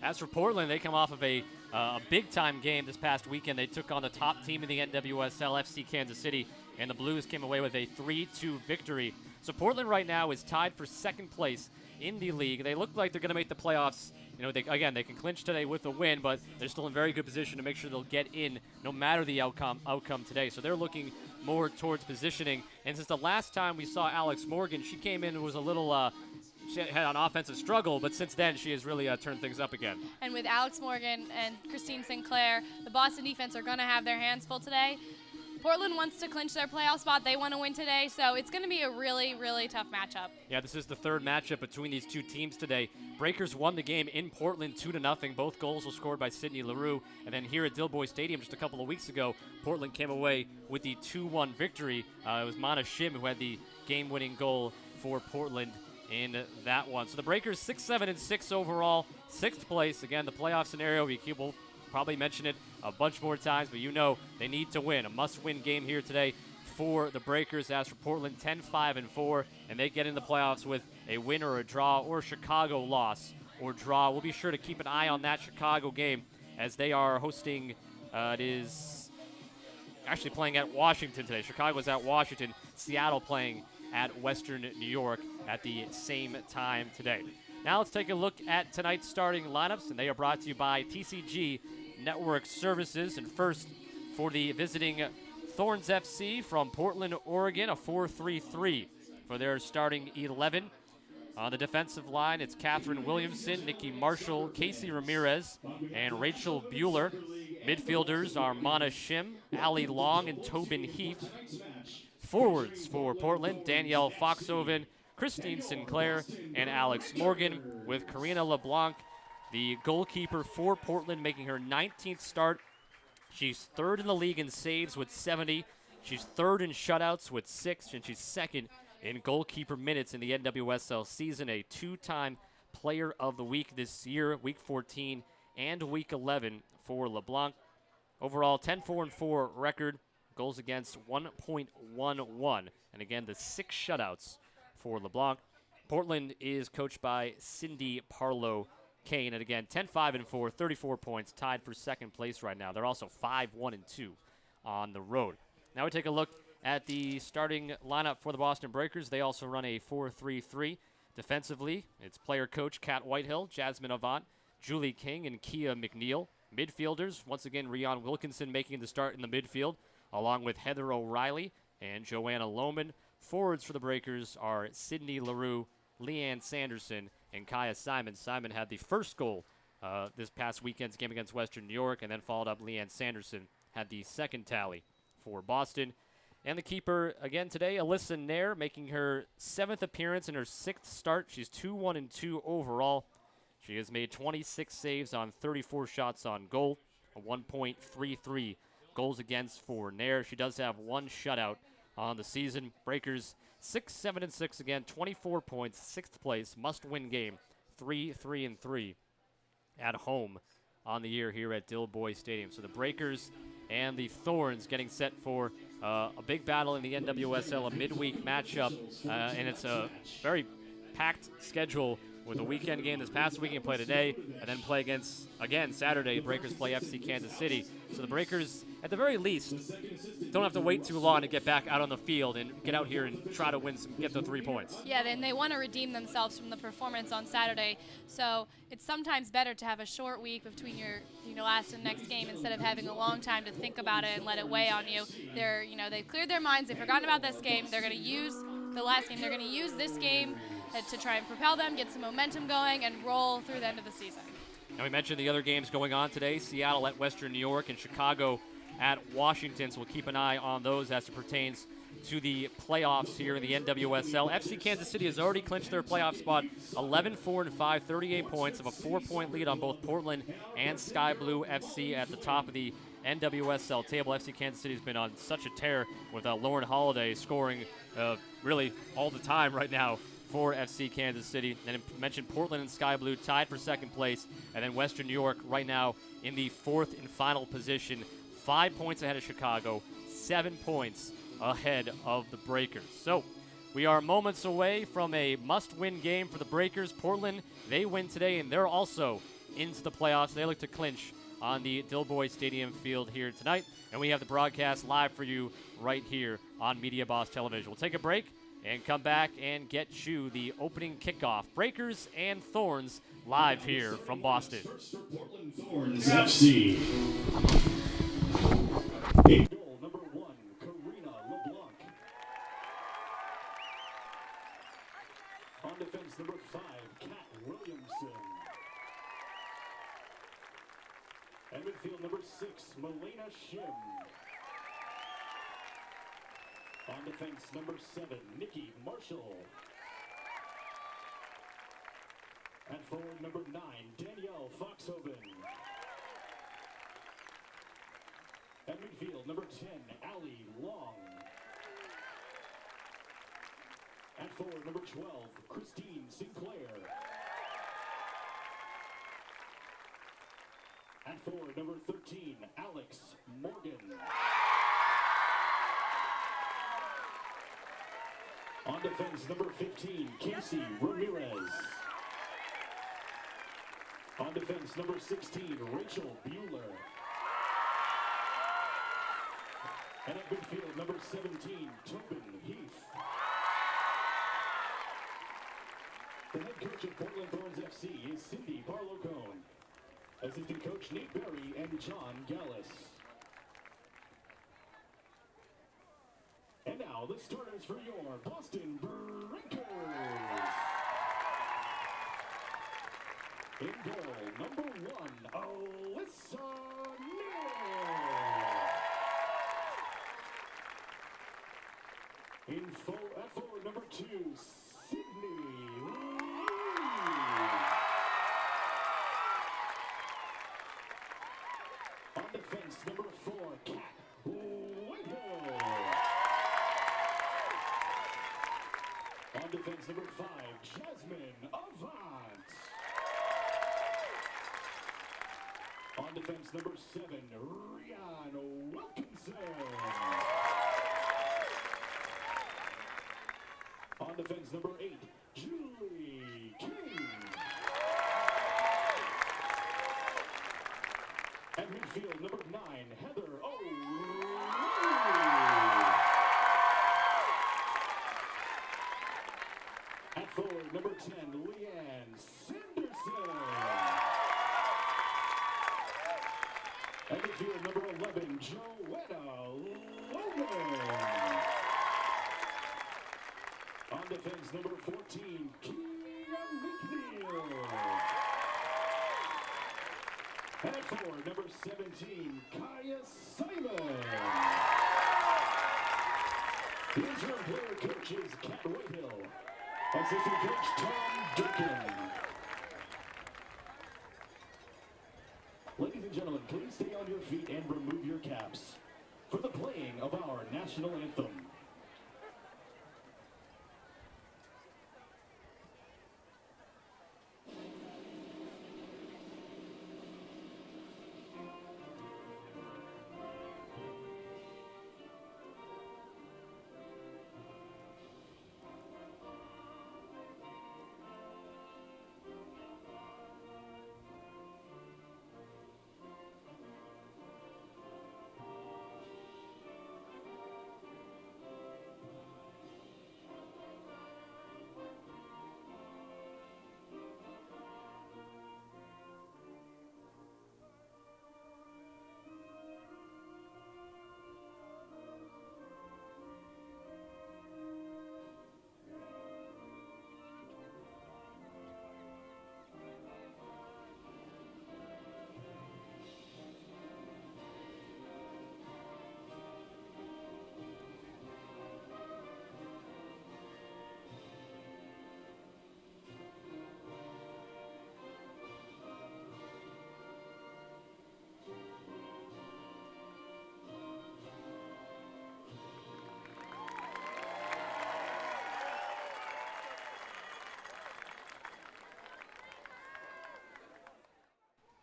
As for Portland, they come off of a big-time game this past weekend. They took on the top team in the NWSL, FC Kansas City, and the Blues came away with a 3-2 victory. So Portland right now is tied for second place in the league. They look like they're going to make the playoffs. You know, they can clinch today with a win, but they're still in very good position to make sure they'll get in no matter the outcome today. So they're looking more towards positioning. And since the last time we saw Alex Morgan, she came in and was a little she had an offensive struggle, but since then she has really turned things up again. And with Alex Morgan and Christine Sinclair, the Boston defense are going to have their hands full today. Portland wants to clinch their playoff spot. They want to win today, so it's going to be a really, really tough matchup. Yeah, this is the third matchup between these two teams today. Breakers won the game in Portland 2-0. Both goals were scored by Sydney Leroux. And then here at Dilboy Stadium just a couple of weeks ago, Portland came away with the 2-1 victory. It was Mana Shim who had the game-winning goal for Portland in that one. So the Breakers 6-7-6 overall, sixth place. Again, the playoff scenario, we'll probably mention it a bunch more times, but you know they need to win. A must-win game here today for the Breakers. As for Portland, 10-5-4, and they get in the playoffs with a win or a draw or a Chicago loss or draw. We'll be sure to keep an eye on that Chicago game as they are hosting, it is actually playing at Washington today. Chicago's at Washington, Seattle playing at Western New York at the same time today. Now let's take a look at tonight's starting lineups, and they are brought to you by TCG Network Services. And first, for the visiting Thorns FC from Portland, Oregon, a 4-3-3 for their starting 11. On the defensive line, it's Catherine Williamson, Nikki Marshall, Casey Ramirez, and Rachel Bueller. Midfielders are Mana Shim, Allie Long, and Tobin Heath. Forwards for Portland, Danielle Foxhoven, Christine Sinclair, and Alex Morgan, with Karina LeBlanc, the goalkeeper for Portland, making her 19th start. She's third in the league in saves with 70. She's third in shutouts with 6, and she's second in goalkeeper minutes in the NWSL season, a two-time player of the week this year, week 14 and week 11 for LeBlanc. Overall, 10-4-4 record. Goals against 1.11. And again, the 6 shutouts for LeBlanc. Portland is coached by Cindy Parlow Kane. And again, 10-5-4, 34 points, tied for second place right now. They're also 5-1-2 on the road. Now we take a look at the starting lineup for the Boston Breakers. They also run a 4-3-3. Defensively, it's player coach Kat Whitehill, Jasmine Avant, Julie King, and Kia McNeil. Midfielders, once again, Rion Wilkinson making the start in the midfield, along with Heather O'Reilly and Joanna Lohman. Forwards for the Breakers are Sydney Leroux, Leanne Sanderson, and Kaya Simon. Simon had the first goal this past weekend's game against Western New York, and then followed up Leanne Sanderson, had the second tally for Boston. And the keeper, again today, Alyssa Nair, making her 7th appearance in her 6th start. She's 2-1-2 overall. She has made 26 saves on 34 shots on goal, a 1.33 goals against for Nair. She does have one shutout on the season. Breakers 6-7-6 again, 24 points, 6th place, must-win game, 3-3-3 at home on the year here at Dilboy Stadium. So the Breakers and the Thorns getting set for a big battle in the NWSL, a midweek matchup, and it's a very packed schedule with a weekend game this past weekend, play today, and then play against, again, Saturday, the Breakers play FC Kansas City. So the Breakers, at the very least, don't have to wait too long to get back out on the field and get out here and try to win get the 3 points. Yeah, and they want to redeem themselves from the performance on Saturday. So it's sometimes better to have a short week between your last and next game instead of having a long time to think about it and let it weigh on you. They've cleared their minds. They've forgotten about this game. They're going to use the last game. They're going to use this game to try and propel them, get some momentum going, and roll through the end of the season. Now we mentioned the other games going on today, Seattle at Western New York and Chicago at Washington, so we'll keep an eye on those as it pertains to the playoffs here in the NWSL. FC Kansas City has already clinched their playoff spot, 11-4-5, 38 points of a 4-point lead on both Portland and Sky Blue FC at the top of the NWSL table. FC Kansas City has been on such a tear with Lauren Holiday scoring really all the time right now for FC Kansas City. And I mentioned Portland and Sky Blue tied for second place, and then Western New York right now in the 4th and final position, 5 points ahead of Chicago, 7 points ahead of the Breakers. So we are moments away from a must-win game for the Breakers. Portland, they win today, and they're also into the playoffs. They look to clinch on the Dilboy Stadium field here tonight. And we have the broadcast live for you right here on Media Boss Television. We'll take a break and come back and get you the opening kickoff. Breakers and Thorns live here from Boston. Portland Thorns FC. In goal, number 1, Karina LeBlanc. On defense, number 5, Kat Williamson. And midfield, number 6, Melena Shim. On defense, number 7, Nikki Marshall. At forward, number 9, Danielle Foxhoven. At midfield, number 10, Allie Long. At forward, number 12, Christine Sinclair. At forward, number 13, Alex Morgan. On defense, number 15, Casey Ramirez. On defense, number 16, Rachel Bueller. And at midfield, number 17, Tobin Heath. The head coach of Portland Thorns FC is Cindy Barlow-Cohn. Assistant coach Nate Berry and John Gallus. And now, the starters for your Boston Breakers. In goal, number 1, Alyssa Neal. At forward, number 2, Sydney Lee. On defense, number 4, Kat Whitehill. On defense, number 5, Jasmine Avant. On defense, number 7, Rian Wilkinson. On defense, number 8, Julie King. At midfield, number 9, Heather O'Reilly. At forward, number 10, Leanne Sanderson. At midfield, number 11, Joanna Logan. On defense, number 14, Keira McNeil. And at forward, number 17, Kaya Simon. The interim player coach is Kat Whitehill. Assistant coach Tom Durkin. Ladies and gentlemen, please stay on your feet and remove your caps for the playing of our national anthem.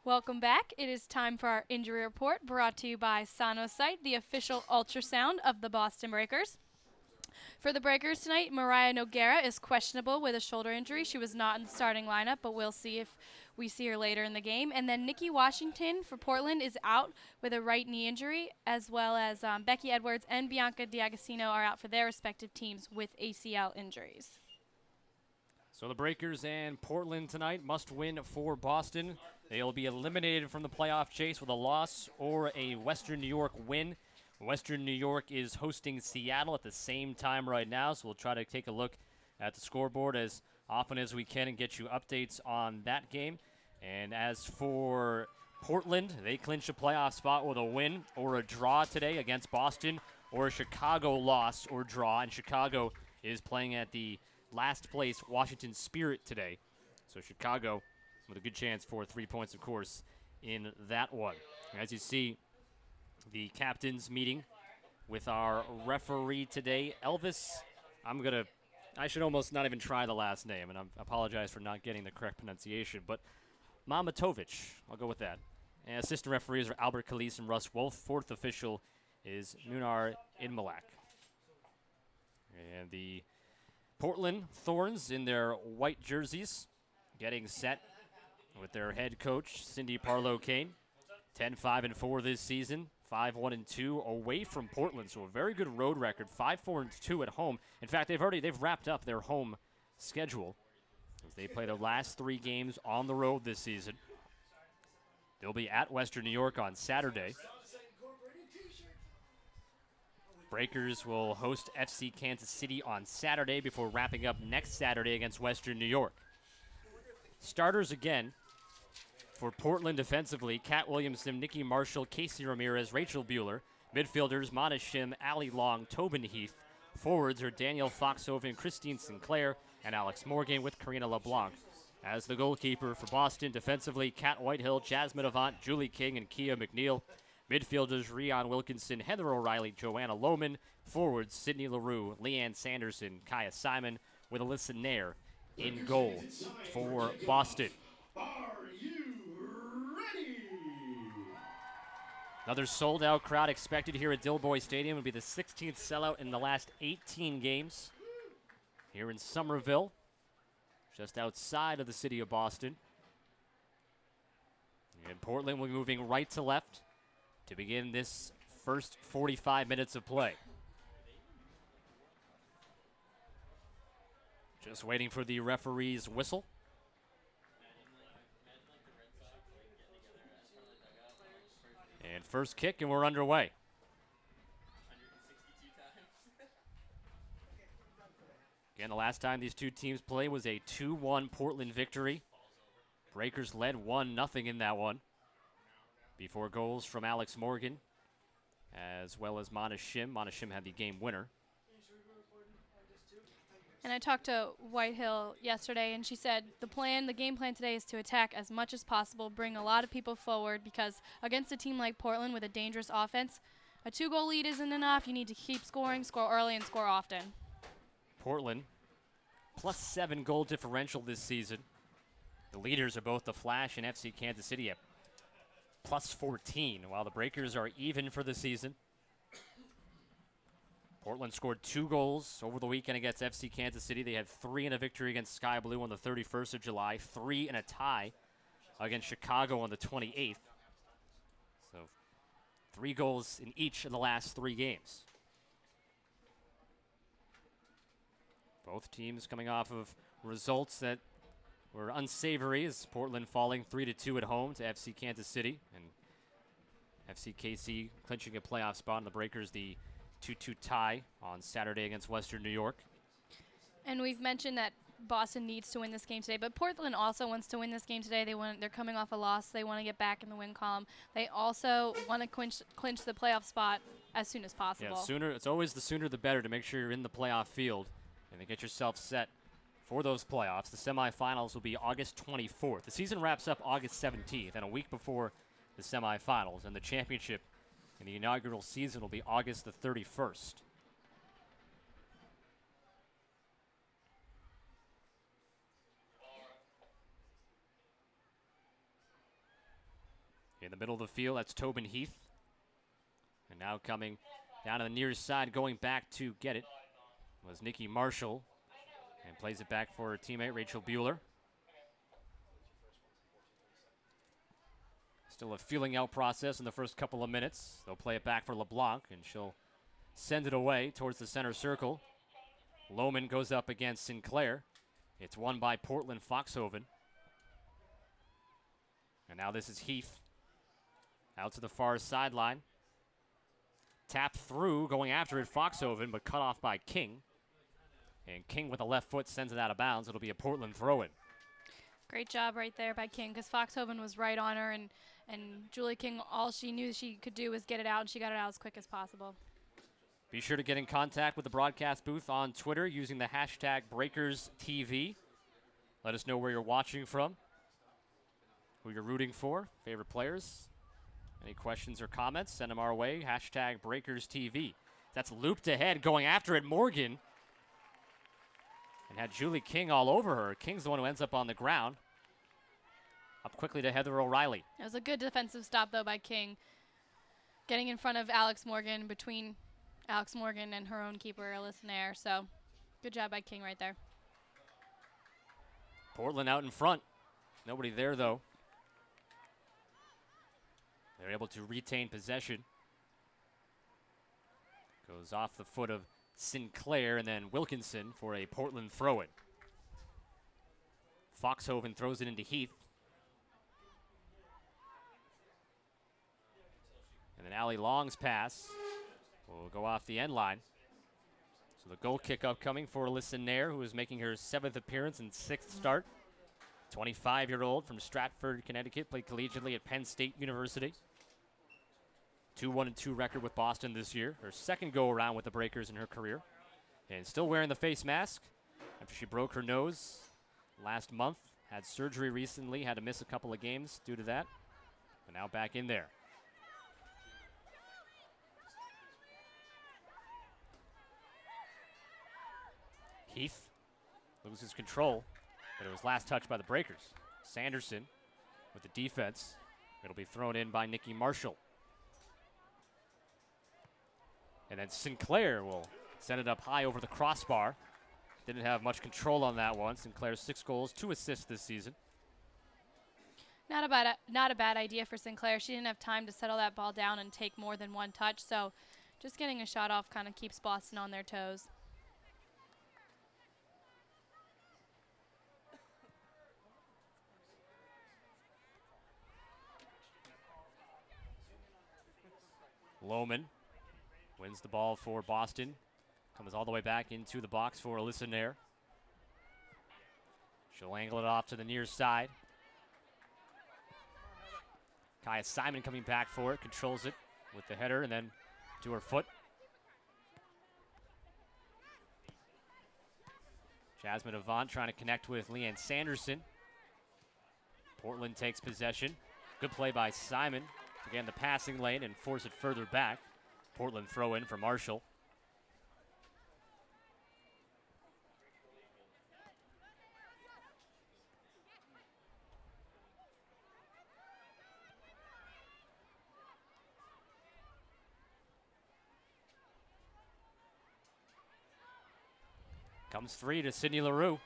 Welcome back. It is time for our injury report, brought to you by Sonosite, the official ultrasound of the Boston Breakers. For the Breakers tonight, Mariah Noguera is questionable with a shoulder injury. She was not in the starting lineup, but we'll see if we see her later in the game. And then Nikki Washington for Portland is out with a right knee injury, as well as Becky Edwards and Bianca D'Agostino are out for their respective teams with ACL injuries. So the Breakers and Portland tonight must win for Boston. They'll be eliminated from the playoff chase with a loss or a Western New York win. Western New York is hosting Seattle at the same time right now, so we'll try to take a look at the scoreboard as often as we can and get you updates on that game. And as for Portland, they clinched a playoff spot with a win or a draw today against Boston, or a Chicago loss or draw, and Chicago is playing at the last place Washington Spirit today. So Chicago with a good chance for 3 points, of course, in that one. As you see, the captains meeting with our referee today, Elvis. I should almost not even try the last name, and I apologize for not getting the correct pronunciation, but Mamatovic, I'll go with that. And assistant referees are Albert Calise and Russ Wolf. Fourth official is Nunar Inmalak. And the Portland Thorns in their white jerseys getting set with their head coach, Cindy Parlow-Kane. 10-5-4 this season, 5-1-2 away from Portland, so a very good road record, 5-4-2 at home. In fact, they've wrapped up their home schedule as they play their last 3 games on the road this season. They'll be at Western New York on Saturday. Breakers will host FC Kansas City on Saturday before wrapping up next Saturday against Western New York. Starters again for Portland defensively: Kat Williamson, Nikki Marshall, Casey Ramirez, Rachel Bueller. Midfielders: Mana Shim, Allie Long, Tobin Heath. Forwards are Danielle Foxhoven, Christine Sinclair, and Alex Morgan with Karina LeBlanc. As the goalkeeper for Boston defensively: Kat Whitehill, Jasmine Avant, Julie King, and Kia McNeil. Midfielders: Rion Wilkinson, Heather O'Reilly, Joanna Lohman. Forwards: Sydney LaRue, Leanne Sanderson, Kaya Simon, with Alyssa Nair in goal for Boston. Are you ready? Another sold-out crowd expected here at Dilboy Stadium. It'll be the 16th sellout in the last 18 games here in Somerville, just outside of the city of Boston. And Portland will be moving right to left to begin this first 45 minutes of play. Just waiting for the referee's whistle. And first kick, and we're underway. Again, the last time these two teams played was a 2-1 Portland victory. Breakers led 1-0 in that one, before goals from Alex Morgan, as well as Mana Shim. Mana Shim had the game winner. And I talked to Whitehill yesterday, and she said the game plan today is to attack as much as possible, bring a lot of people forward, because against a team like Portland with a dangerous offense, a 2-goal lead isn't enough. You need to keep scoring, score early, and score often. Portland +7 goal differential this season. The leaders are both the Flash and FC Kansas City at +14, while the Breakers are even for the season. Portland scored 2 goals over the weekend against FC Kansas City. They had 3 in a victory against Sky Blue on the 31st of July, 3 in a tie against Chicago on the 28th. So 3 goals in each of the last 3 games. Both teams coming off of results that were unsavory, as Portland falling 3-2 at home to FC Kansas City, and FCKC clinching a playoff spot, and the Breakers the 2-2 tie on Saturday against Western New York. And we've mentioned that Boston needs to win this game today, but Portland also wants to win this game today. They're coming off a loss. They want to get back in the win column. They also want to clinch the playoff spot as soon as possible. Yeah, it's always the sooner the better to make sure you're in the playoff field and to get yourself set for those playoffs. The semifinals will be August 24th. The season wraps up August 17th, and a week before the semifinals, and the championship in the inaugural season will be August the 31st. In the middle of the field, that's Tobin Heath. And now coming down to the near side, going back to get it. was Nikki Marshall, and plays it back for her teammate Rachel Bueller. Still a feeling out process in the first couple of minutes. They'll play it back for LeBlanc, and she'll send it away towards the center circle. Lohman goes up against Sinclair. It's won by Portland Foxhoven. And now this is Heath out to the far sideline. Tap through, going after it, Foxhoven, but cut off by King. And King with a left foot sends it out of bounds. It'll be a Portland throw-in. Great job right there by King, because Foxhoven was right on her, and Julie King, all she knew she could do was get it out, and she got it out as quick as possible. Be sure to get in contact with the broadcast booth on Twitter using the hashtag BreakersTV. Let us know where you're watching from, who you're rooting for, favorite players. Any questions or comments, send them our way, hashtag BreakersTV. That's looped ahead, going after it, Morgan. And had Julie King all over her. King's the one who ends up on the ground. Up quickly to Heather O'Reilly. It was a good defensive stop, though, by King. Getting in front of Alex Morgan, between Alex Morgan and her own keeper, Alyssa Nair. So, good job by King right there. Portland out in front. Nobody there, though. They're able to retain possession. Goes off the foot of Sinclair, and then Wilkinson for a Portland throw-in. Foxhoven throws it into Heath. And then Allie Long's pass will go off the end line. So the goal kick upcoming for Alyssa Nair, who is making her 7th appearance and 6th start. 25-year-old from Stratford, Connecticut, played collegiately at Penn State University. 2-1-2 record with Boston this year. Her second go-around with the Breakers in her career. And still wearing the face mask after she broke her nose last month. Had surgery recently, had to miss a couple of games due to that. But now back in there. Heath loses control, but it was last touched by the Breakers. Sanderson with the defense. It'll be thrown in by Nikki Marshall. And then Sinclair will send it up high over the crossbar. Didn't have much control on that one. Sinclair's 6 goals, 2 assists this season. Not a bad idea for Sinclair. She didn't have time to settle that ball down and take more than one touch, so just getting a shot off kind of keeps Boston on their toes. Lohman wins the ball for Boston. Comes all the way back into the box for Alyssa Nair. She'll angle it off to the near side. Kaya Simon coming back for it, controls it with the header and then to her foot. Jasmine Avant trying to connect with Leanne Sanderson. Portland takes possession. Good play by Simon to get in the passing lane and force it further back. Portland throw in for Marshall. Comes free to Sydney LaRue.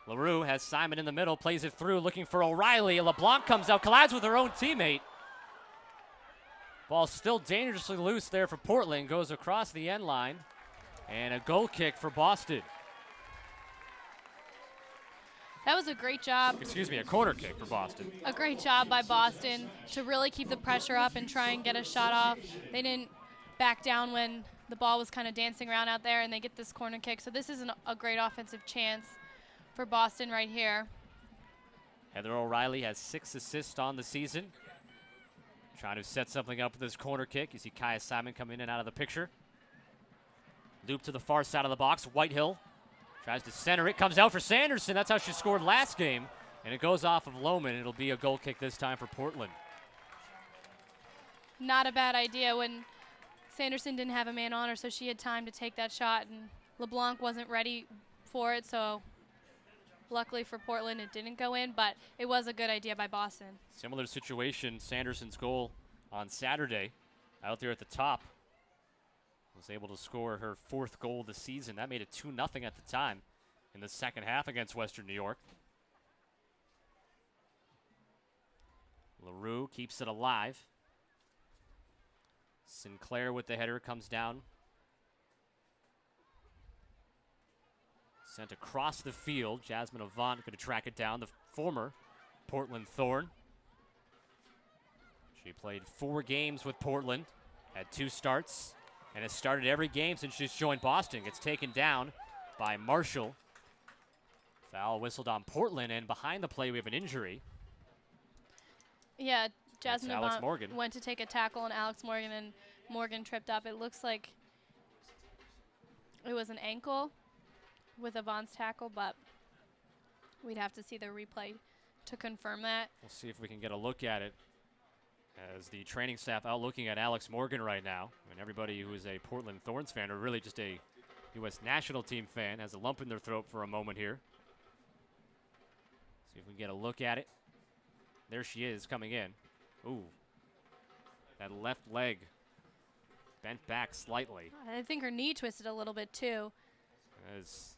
LaRue has Simon in the middle, plays it through, looking for O'Reilly. LeBlanc comes out, collides with her own teammate. Ball still dangerously loose there for Portland, goes across the end line, and a goal kick for Boston. That was a great job. Excuse me, a corner kick for Boston. A great job by Boston to really keep the pressure up and try and get a shot off. They didn't back down when the ball was kind of dancing around out there, and they get this corner kick. So this is a great offensive chance for Boston right here. Heather O'Reilly has 6 assists on the season. Trying to set something up with this corner kick. You see Kaya Simon come in and out of the picture. Loop to the far side of the box. Whitehill tries to center it. Comes out for Sanderson. That's how she scored last game. And it goes off of Lohman. It'll be a goal kick this time for Portland. Not a bad idea when Sanderson didn't have a man on her, so she had time to take that shot, and LeBlanc wasn't ready for it, so luckily for Portland it didn't go in, but it was a good idea by Boston. Similar situation, Sanderson's goal on Saturday out there at the top. was able to score her 4th goal of the season. That made it 2-0 at the time in the second half against Western New York. LaRue keeps it alive. Sinclair with the header comes down. Sent across the field. Jasmine Avant going to track it down. The former Portland Thorn. She played 4 games with Portland, had 2 starts, and has started every game since she's joined Boston. Gets taken down by Marshall. Foul whistled on Portland, and behind the play we have an injury. Yeah, Jasmine Alex Avant Morgan. went to take a tackle on Alex Morgan, and Morgan tripped up. It looks like it was an ankle with Avant's tackle, but we'd have to see the replay to confirm that. We'll see if we can get a look at it. As the training staff out looking at Alex Morgan right now, and everybody who is a Portland Thorns fan, or really just a U.S. national team fan, has a lump in their throat for a moment here. See if we can get a look at it. There she is coming in. Ooh, that left leg bent back slightly. I think her knee twisted a little bit too. That is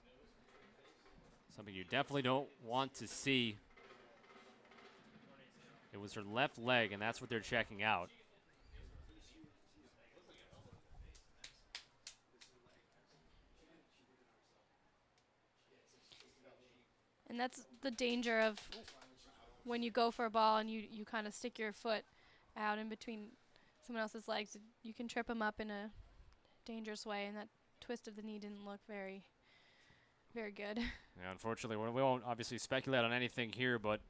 something you definitely don't want to see. It was her left leg, and that's what they're checking out. And that's the danger of when you go for a ball and you kind of stick your foot out in between someone else's legs. You can trip them up in a dangerous way, and that twist of the knee didn't look very, very good. Yeah, unfortunately, we won't obviously speculate on anything here, but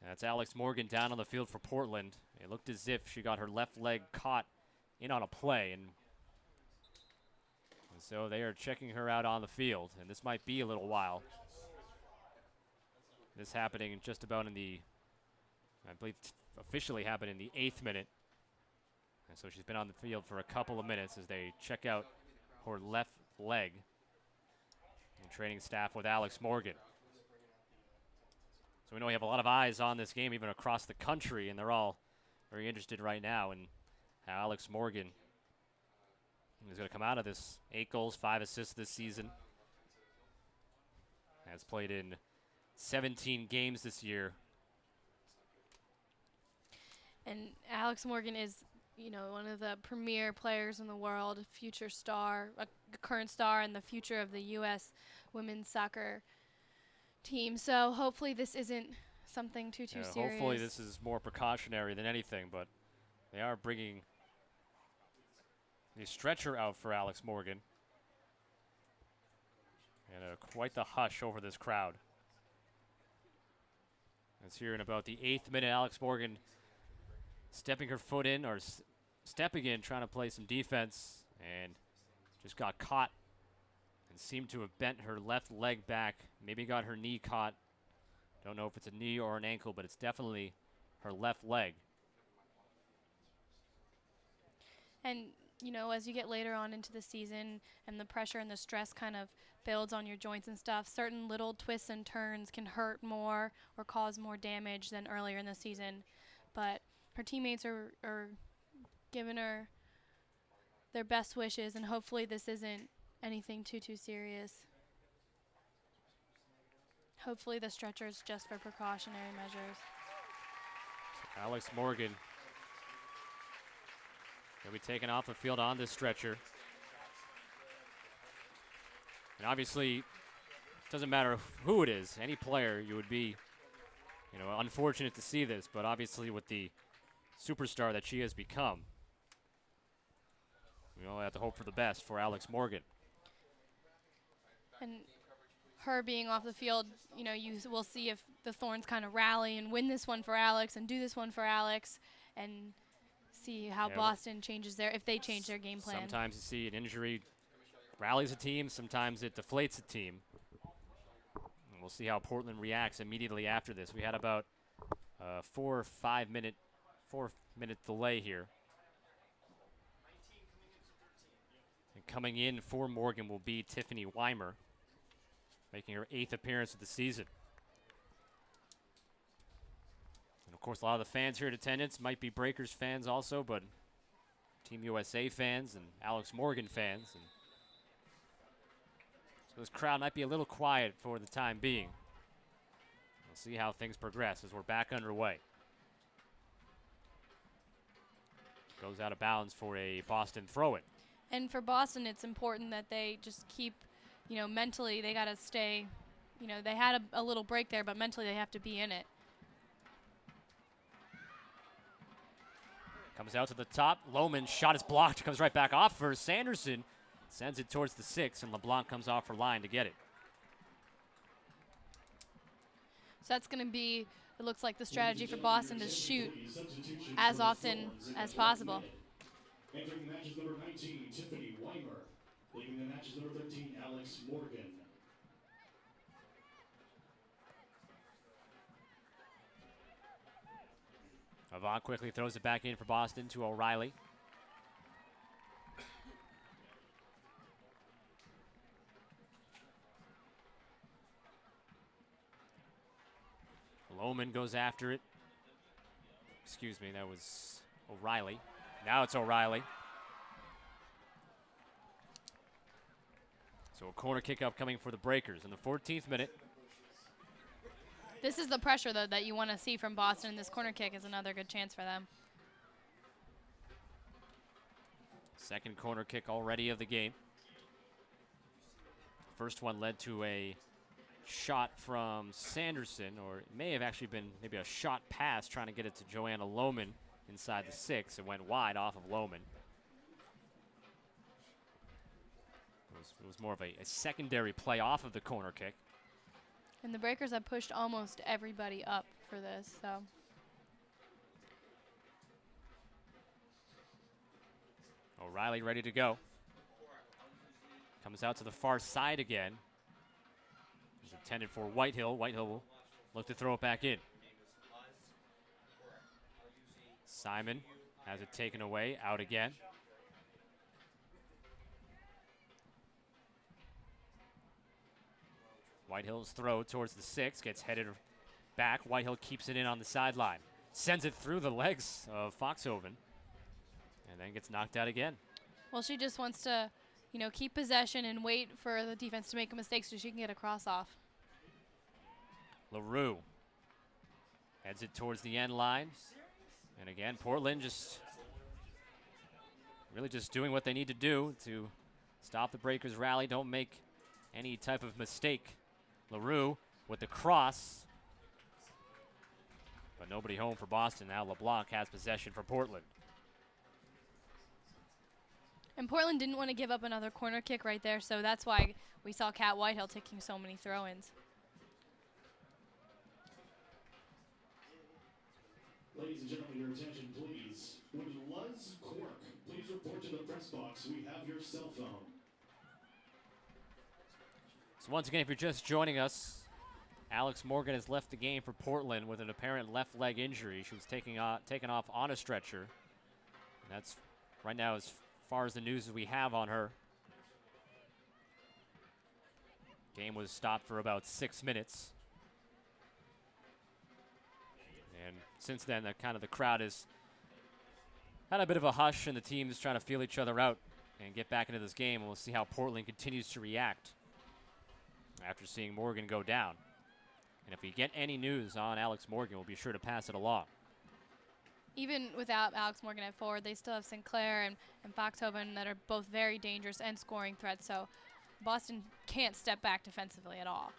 that's Alex Morgan down on the field for Portland. It looked as if she got her left leg caught in on a play, and so they are checking her out on the field, and this might be a little while. This happening just about in the, I believe, officially happened in the 8th minute. And so she's been on the field for a couple of minutes as they check out her left leg. And training staff with Alex Morgan. So we know we have a lot of eyes on this game, even across the country, and they're all very interested right now in how Alex Morgan is going to come out of this. 8 goals, 5 assists this season. Has played in 17 games this year. And Alex Morgan is, you know, one of the premier players in the world, future star, a current star, and the future of the U.S. women's soccer team. So hopefully this isn't something too serious. Hopefully this is more precautionary than anything, but they are bringing the stretcher out for Alex Morgan. And quite the hush over this crowd. It's here in about the 8th minute. Alex Morgan stepping her foot in, or stepping in, trying to play some defense, and just got caught and seemed to have bent her left leg back. Maybe got her knee caught. Don't know if it's a knee or an ankle, but it's definitely her left leg. And, you know, as you get later on into the season and the pressure and the stress kind of builds on your joints and stuff, certain little twists and turns can hurt more or cause more damage than earlier in the season. But her teammates are giving her their best wishes, and hopefully this isn't anything too serious. Hopefully the stretcher is just for precautionary measures. So Alex Morgan will be taken off the field on this stretcher. And obviously, it doesn't matter who it is, any player, you would be, you know, unfortunate to see this, but obviously with the superstar that she has become, we all have to hope for the best for Alex Morgan. And her being off the field, you know, you will see if the Thorns kind of rally and win this one for Alex and do this one for Alex, and see how Boston changes if they change their game plan. Sometimes you see an injury rallies a team, sometimes it deflates a team. And we'll see how Portland reacts immediately after this. We had about a 4 minute delay here. And coming in for Morgan will be Tiffany Weimer, making her 8th appearance of the season. And of course, a lot of the fans here in attendance might be Breakers fans also, but Team USA fans and Alex Morgan fans. And so this crowd might be a little quiet for the time being. We'll see how things progress as we're back underway. Goes out of bounds for a Boston throw-in. And for Boston, it's important that they just keep, mentally they got to stay, they had a little break there, but mentally they have to be in it. Comes out to the top. Lohman's shot is blocked. Comes right back off for Sanderson. Sends it towards the 6, and LeBlanc comes off her line to get it. So that's going to be, it looks like the strategy for Boston to shoot as often as possible. Entering the match is number 19, Tiffany Weimer. Leaving the match is number 13, Alex Morgan. Avant quickly throws it back in for Boston to O'Reilly. Lohman goes after it. Excuse me, that was O'Reilly. Now it's O'Reilly. So a corner kick upcoming for the Breakers in the 14th minute. This is the pressure, though, that you want to see from Boston. This corner kick is another good chance for them. Second corner kick already of the game. First one led to a shot from Sanderson, or it may have actually been maybe a shot pass trying to get it to Joanna Lohman inside the 6. It went wide off of Lohman. It was more of a secondary play off of the corner kick. And the Breakers have pushed almost everybody up for this, so. O'Reilly ready to go. Comes out to the far side again. It's intended for Whitehill. Whitehill will look to throw it back in. Simon has it taken away, out again. Whitehill's throw towards the 6, gets headed back. Whitehill keeps it in on the sideline. Sends it through the legs of Foxhoven. And then gets knocked out again. Well, she just wants to, keep possession and wait for the defense to make a mistake so she can get a cross off. LaRue heads it towards the end line. And again, Portland really just doing what they need to do to stop the Breakers' rally. Don't make any type of mistake. LaRue with the cross. But nobody home for Boston. Now LeBlanc has possession for Portland. And Portland didn't want to give up another corner kick right there, so that's why we saw Kat Whitehill taking so many throw-ins. Ladies and gentlemen, your attention, please. When Luz Quirk, please report to the press box. We have your cell phone. So once again, if you're just joining us, Alex Morgan has left the game for Portland with an apparent left leg injury. She was taken off on a stretcher. And that's right now as far as the news we have on her. Game was stopped for about 6 minutes. And since then, the crowd has had a bit of a hush, and the team is trying to feel each other out and get back into this game. And we'll see how Portland continues to react after seeing Morgan go down. And if we get any news on Alex Morgan, we'll be sure to pass it along. Even without Alex Morgan at forward, they still have Sinclair and Foxhoven that are both very dangerous and scoring threats, so Boston can't step back defensively at all.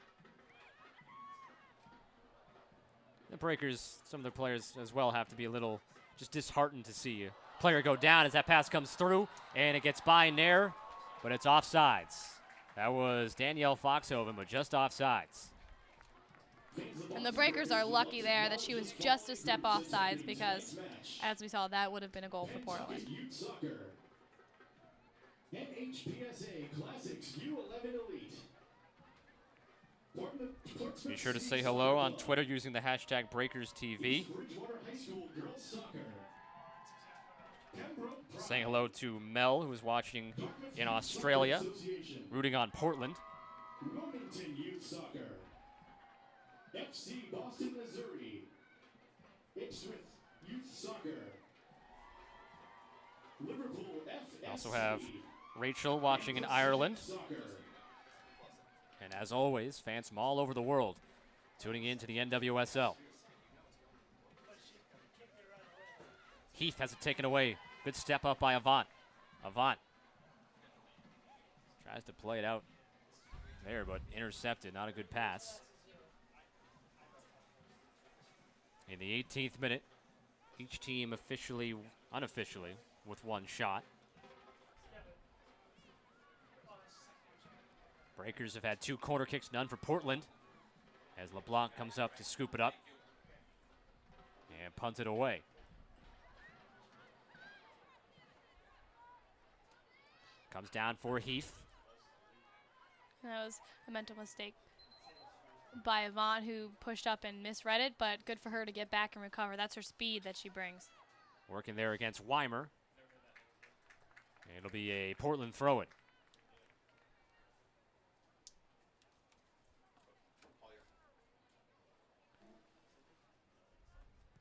The Breakers, some of their players as well, have to be a little just disheartened to see a player go down as that pass comes through, and it gets by Nair, but it's offsides. That was Danielle Foxhoven, but just offsides. And the Breakers are lucky there that she was just a step offsides because, as we saw, that would have been a goal for Portland. NHPSA Classics U11 Elite. Be sure to say hello on Twitter using the hashtag BreakersTV. Saying hello to Mel, who is watching in Australia, rooting on Portland. Wilmington Youth Soccer. FC Boston, Missouri. Ipswich Youth Soccer. Liverpool We also have Rachel watching in Ireland. And as always, fans from all over the world tuning in to the NWSL. Heath has it taken away. Good step up by Avant. Avant tries to play it out there, but intercepted. Not a good pass. In the 18th minute, each team unofficially, with one shot. Breakers have had 2 corner kicks, none for Portland, as LeBlanc comes up to scoop it up and punt it away. Comes down for Heath. That was a mental mistake by Avant, who pushed up and misread it, but good for her to get back and recover. That's her speed that she brings. Working there against Weimer. It'll be a Portland throw-in.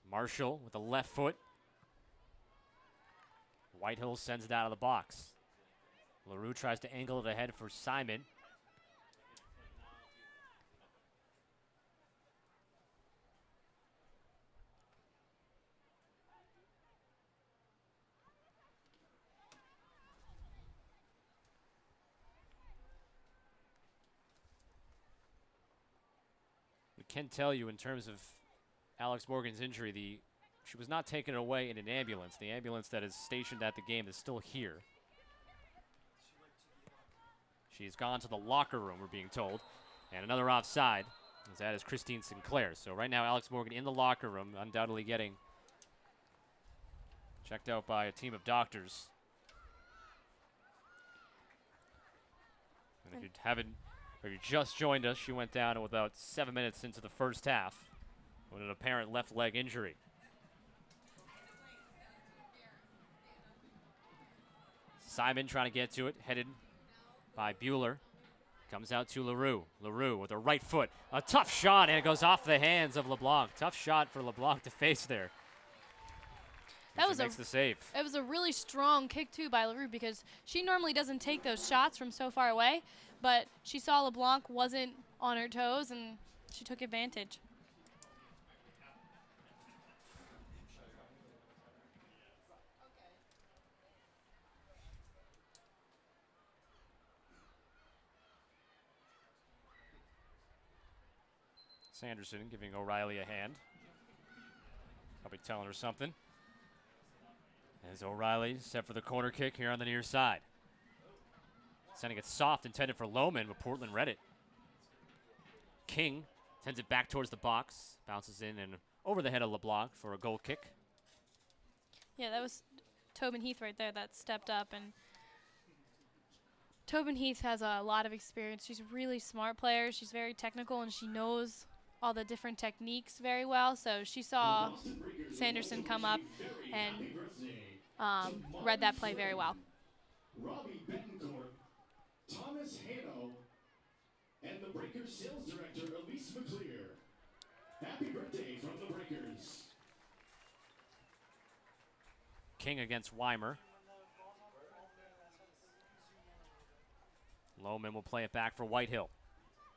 Marshall with the left foot. Whitehill sends it out of the box. LaRue tries to angle it ahead for Simon. We can tell you in terms of Alex Morgan's injury, she was not taken away in an ambulance. The ambulance that is stationed at the game is still here. She's gone to the locker room, we're being told. And another offside, as that is Christine Sinclair. So right now, Alex Morgan in the locker room, undoubtedly getting checked out by a team of doctors. And if you just joined us, she went down with about 7 minutes into the first half with an apparent left leg injury. Simon trying to get to it, headed by Bueller. Comes out to LaRue. LaRue with a right foot. A tough shot, and it goes off the hands of LeBlanc. Tough shot for LeBlanc to face there. That was makes the save. It was a really strong kick, too, by LaRue, because she normally doesn't take those shots from so far away, but she saw LeBlanc wasn't on her toes, and she took advantage. Sanderson giving O'Reilly a hand. Probably telling her something. As O'Reilly set for the corner kick here on the near side. Sending it soft, intended for Lohman, but Portland read it. King sends it back towards the box. Bounces in and over the head of LeBlanc for a goal kick. Yeah, that was Tobin Heath right there that stepped up. And Tobin Heath has a lot of experience. She's a really smart player. She's very technical, and she knows all the different techniques very well. So she saw Sanderson come up and read that play very well. Robbie Betancourt, Thomas Hano, and the Breakers sales director, Elise McClear. Happy birthday from the Breakers. King against Weimer. Lohman will play it back for Whitehill.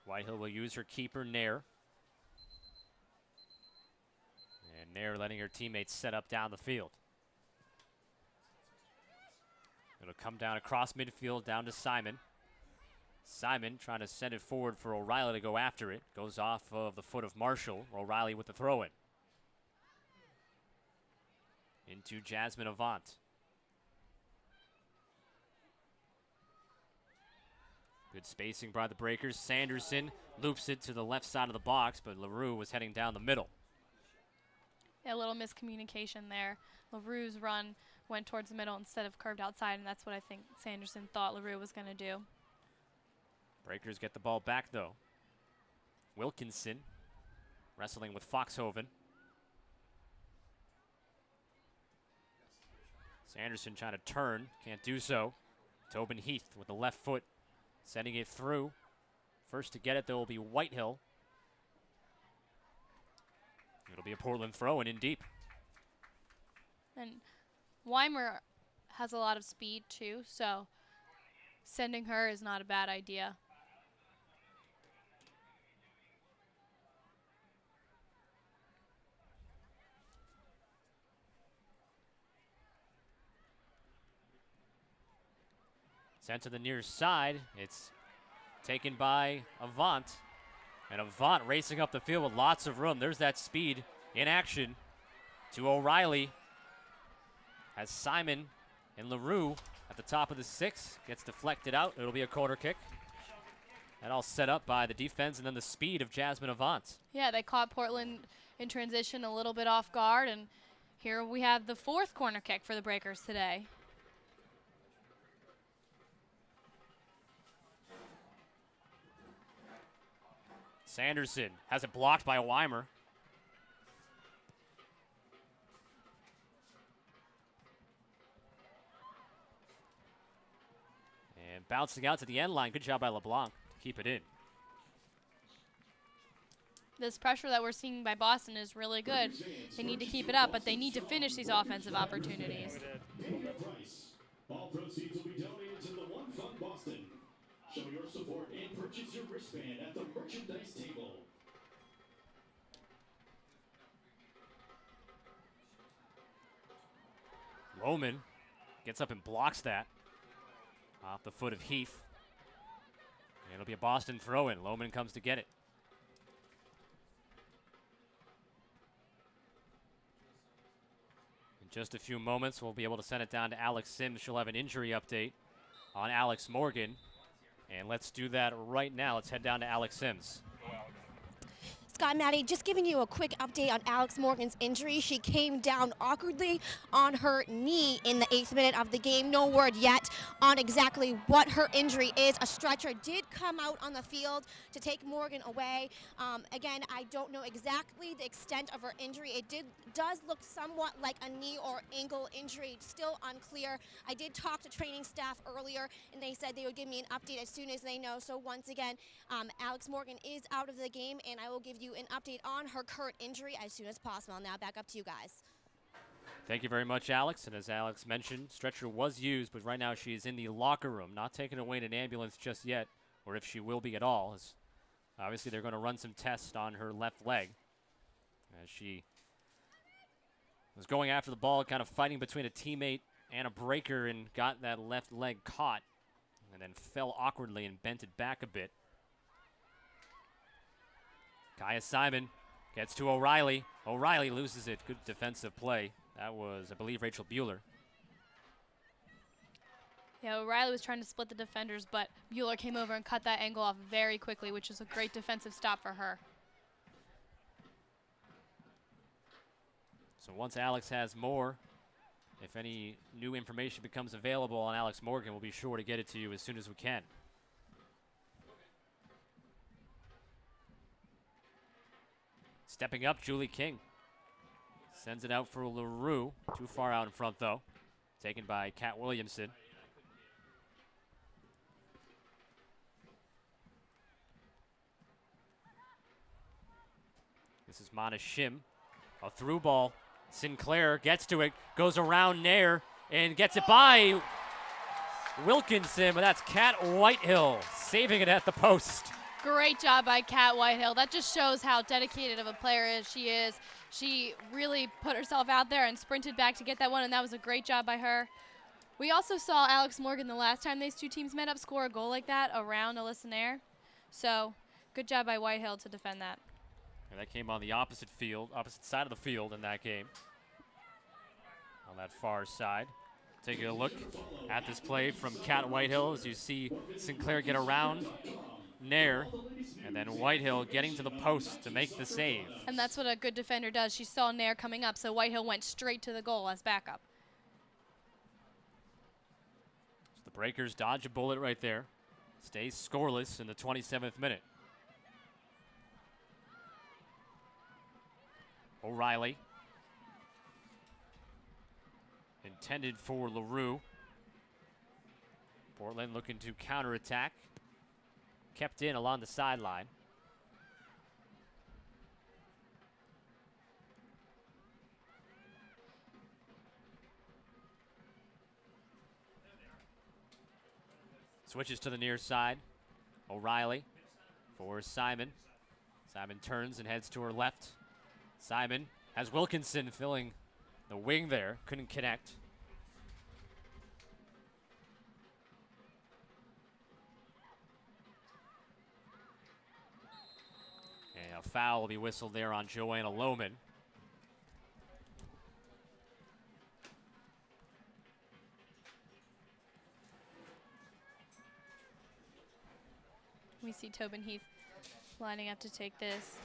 Whitehill will use her keeper, Nair. And Nair letting her teammates set up down the field. It'll come down across midfield, down to Simon. Simon trying to send it forward for O'Reilly to go after it. Goes off of the foot of Marshall. O'Reilly with the throw-in. Into Jasmine Avant. Good spacing by the Breakers. Sanderson loops it to the left side of the box, but LaRue was heading down the middle. Yeah, a little miscommunication there. LaRue's run went towards the middle instead of curved outside, and that's what I think Sanderson thought LaRue was going to do. Breakers get the ball back, though. Wilkinson wrestling with Foxhoven. Sanderson trying to turn, can't do so. Tobin Heath with the left foot, sending it through. First to get it, there will be Whitehill. It'll be a Portland throw and in deep. And Weimer has a lot of speed too, so sending her is not a bad idea. Sent to the near side. It's taken by Avant. And Avant racing up the field with lots of room. There's that speed in action to O'Reilly. Has Simon and LaRue at the top of the 6. Gets deflected out. It'll be a corner kick. That all set up by the defense and then the speed of Jasmine Avant. Yeah, they caught Portland in transition a little bit off guard, and here we have the 4th corner kick for the Breakers today. Sanderson has it blocked by Weimer. And bouncing out to the end line. Good job by LeBlanc to keep it in. This pressure that we're seeing by Boston is really good. They need to keep it up, but they need to finish these offensive opportunities. All proceeds will be donated to the One Fund Boston. Show your support and purchase your wristband at the merchandise table. Lohman gets up and blocks that off the foot of Heath. And it'll be a Boston throw-in. Lohman comes to get it. In just a few moments, we'll be able to send it down to Alex Sims. She'll have an injury update on Alex Morgan. And let's do that right now. Let's head down to Alex Sims. Scott, Maddie, just giving you a quick update on Alex Morgan's injury. She came down awkwardly on her knee in the 8th minute of the game. No word yet on exactly what her injury is. A stretcher did come out on the field to take Morgan away. Again, I don't know exactly the extent of her injury. It does look somewhat like a knee or ankle injury. Still unclear. I did talk to training staff earlier, and they said they would give me an update as soon as they know. So once again, Alex Morgan is out of the game, and I will give you an update on her current injury as soon as possible. Now back up to you guys. Thank you very much, Alex. And as Alex mentioned, stretcher was used, but right now she is in the locker room, not taken away in an ambulance just yet, or if she will be at all. As obviously, they're going to run some tests on her left leg as she was going after the ball, kind of fighting between a teammate and a breaker, and got that left leg caught, and then fell awkwardly and bent it back a bit. Kaya Simon gets to O'Reilly. O'Reilly loses it. Good defensive play. That was, I believe, Rachel Bueller. Yeah, O'Reilly was trying to split the defenders, but Bueller came over and cut that angle off very quickly, which is a great defensive stop for her. So once Alex has more, if any new information becomes available on Alex Morgan, we'll be sure to get it to you as soon as we can. Stepping up, Julie King. Sends it out for LaRue. Too far out in front, though. Taken by Kat Williamson. This is Mana Shim. A through ball. Sinclair gets to it, goes around Nair, and gets it by Wilkinson, but that's Kat Whitehill saving it at the post. Great job by Kat Whitehill. That just shows how dedicated of a player she is. She really put herself out there and sprinted back to get that one, and that was a great job by her. We also saw Alex Morgan the last time these two teams met up score a goal like that around Alyssa Nair. So good job by Whitehill to defend that. And that came on the opposite side of the field in that game. On that far side. Taking a look at this play from Kat Whitehill as you see Sinclair get around Nair, and then Whitehill getting to the post to make the save. And that's what a good defender does. She saw Nair coming up, so Whitehill went straight to the goal as backup. So the Breakers dodge a bullet right there. Stays scoreless in the 27th minute. O'Reilly. Intended for LaRue. Portland looking to counterattack. Kept in along the sideline. Switches to the near side. O'Reilly for Simon. Simon turns and heads to her left. Simon has Wilkinson filling the wing there. Couldn't connect. And a foul will be whistled there on Joanna Lohman. We see Tobin Heath lining up to take this.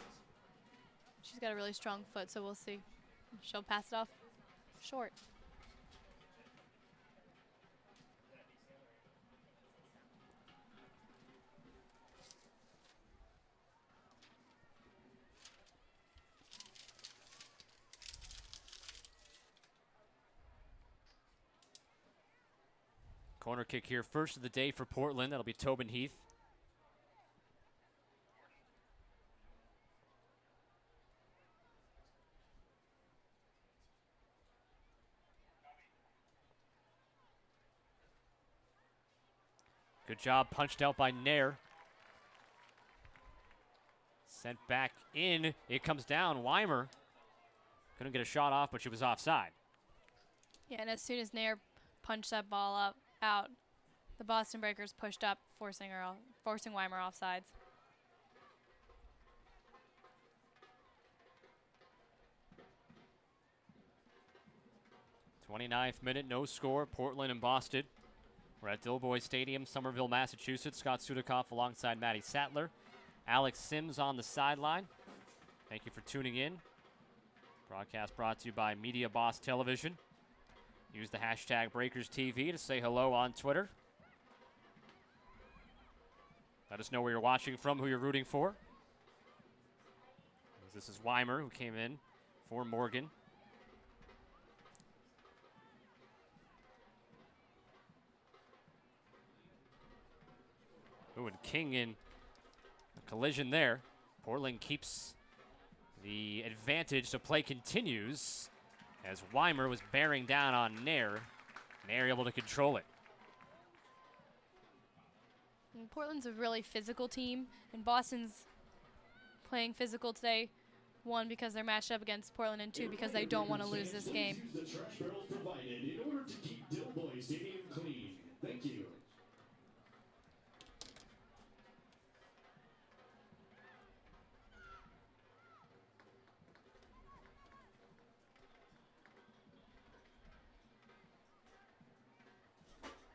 She's got a really strong foot, so we'll see. She'll pass it off short. Corner kick here, first of the day for Portland. That'll be Tobin Heath. Good job, punched out by Nair. Sent back in. It comes down. Weimer couldn't get a shot off, but she was offside. Yeah, and as soon as Nair punched that ball out, the Boston Breakers pushed up, forcing Weimer offsides. '29th minute, no score. Portland and Boston. We're at Dilboy Stadium, Somerville, Massachusetts. Scott Sudakoff alongside Maddie Sattler. Alex Sims on the sideline. Thank you for tuning in. Broadcast brought to you by Media Boss Television. Use the hashtag BreakersTV to say hello on Twitter. Let us know where you're watching from, who you're rooting for. This is Weimer, who came in for Morgan. Ooh, and King in a collision there. Portland keeps the advantage, so play continues as Weimer was bearing down on Nair. Nair able to control it. And Portland's a really physical team, and Boston's playing physical today. One, because they're matched up against Portland, and two, because they don't want to lose this game. Use the trash barrels provided in order to keep Dilboy Stadium clean. Thank you.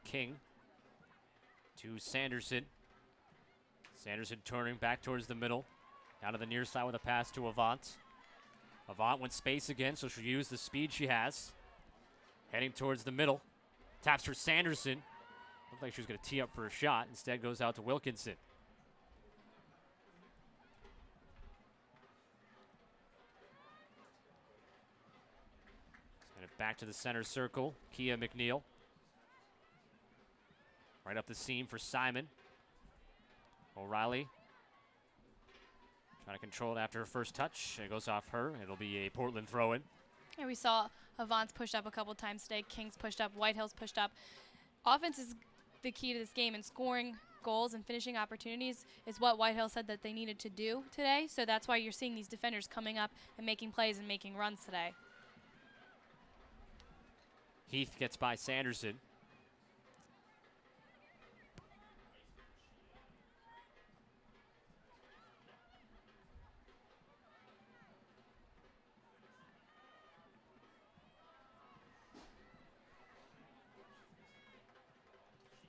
King to Sanderson. Sanderson turning back towards the middle. Down to the near side with a pass to Avant. Avant went space again, so she'll use the speed she has. Heading towards the middle. Taps for Sanderson. Looked like she was going to tee up for a shot. Instead goes out to Wilkinson. Send it back to the center circle. Kia McNeil. Right up the seam for Simon. O'Reilly trying to control it after her first touch. It goes off her. It'll be a Portland throw-in. And we saw Avant's pushed up a couple times today. King's pushed up. Whitehill's pushed up. Offense is the key to this game, and scoring goals and finishing opportunities is what Whitehill said that they needed to do today. So that's why you're seeing these defenders coming up and making plays and making runs today. Heath gets by Sanderson.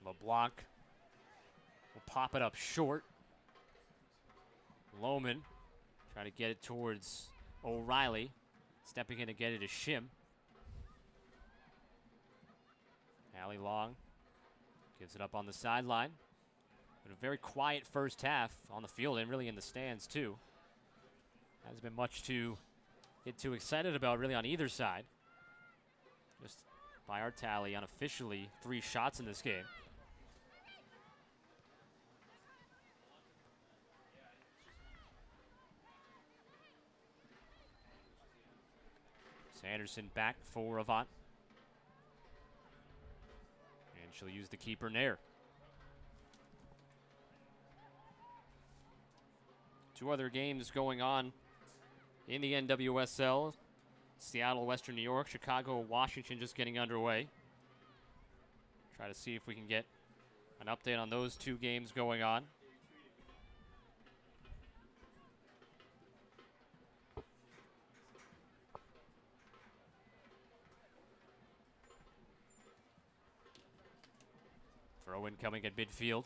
LeBlanc will pop it up short. Lohman trying to get it towards O'Reilly. Stepping in to get it to Shim. Allie Long gives it up on the sideline. But a very quiet first half on the field and really in the stands too. Hasn't been much to get too excited about really on either side. Just by our tally, unofficially 3 shots in this game. Sanderson back for Avant. And she'll use the keeper Nair. Two other games going on in the NWSL. Seattle, Western New York, Chicago, Washington just getting underway. Try to see if we can get an update on those two games going on. Throw in coming at midfield.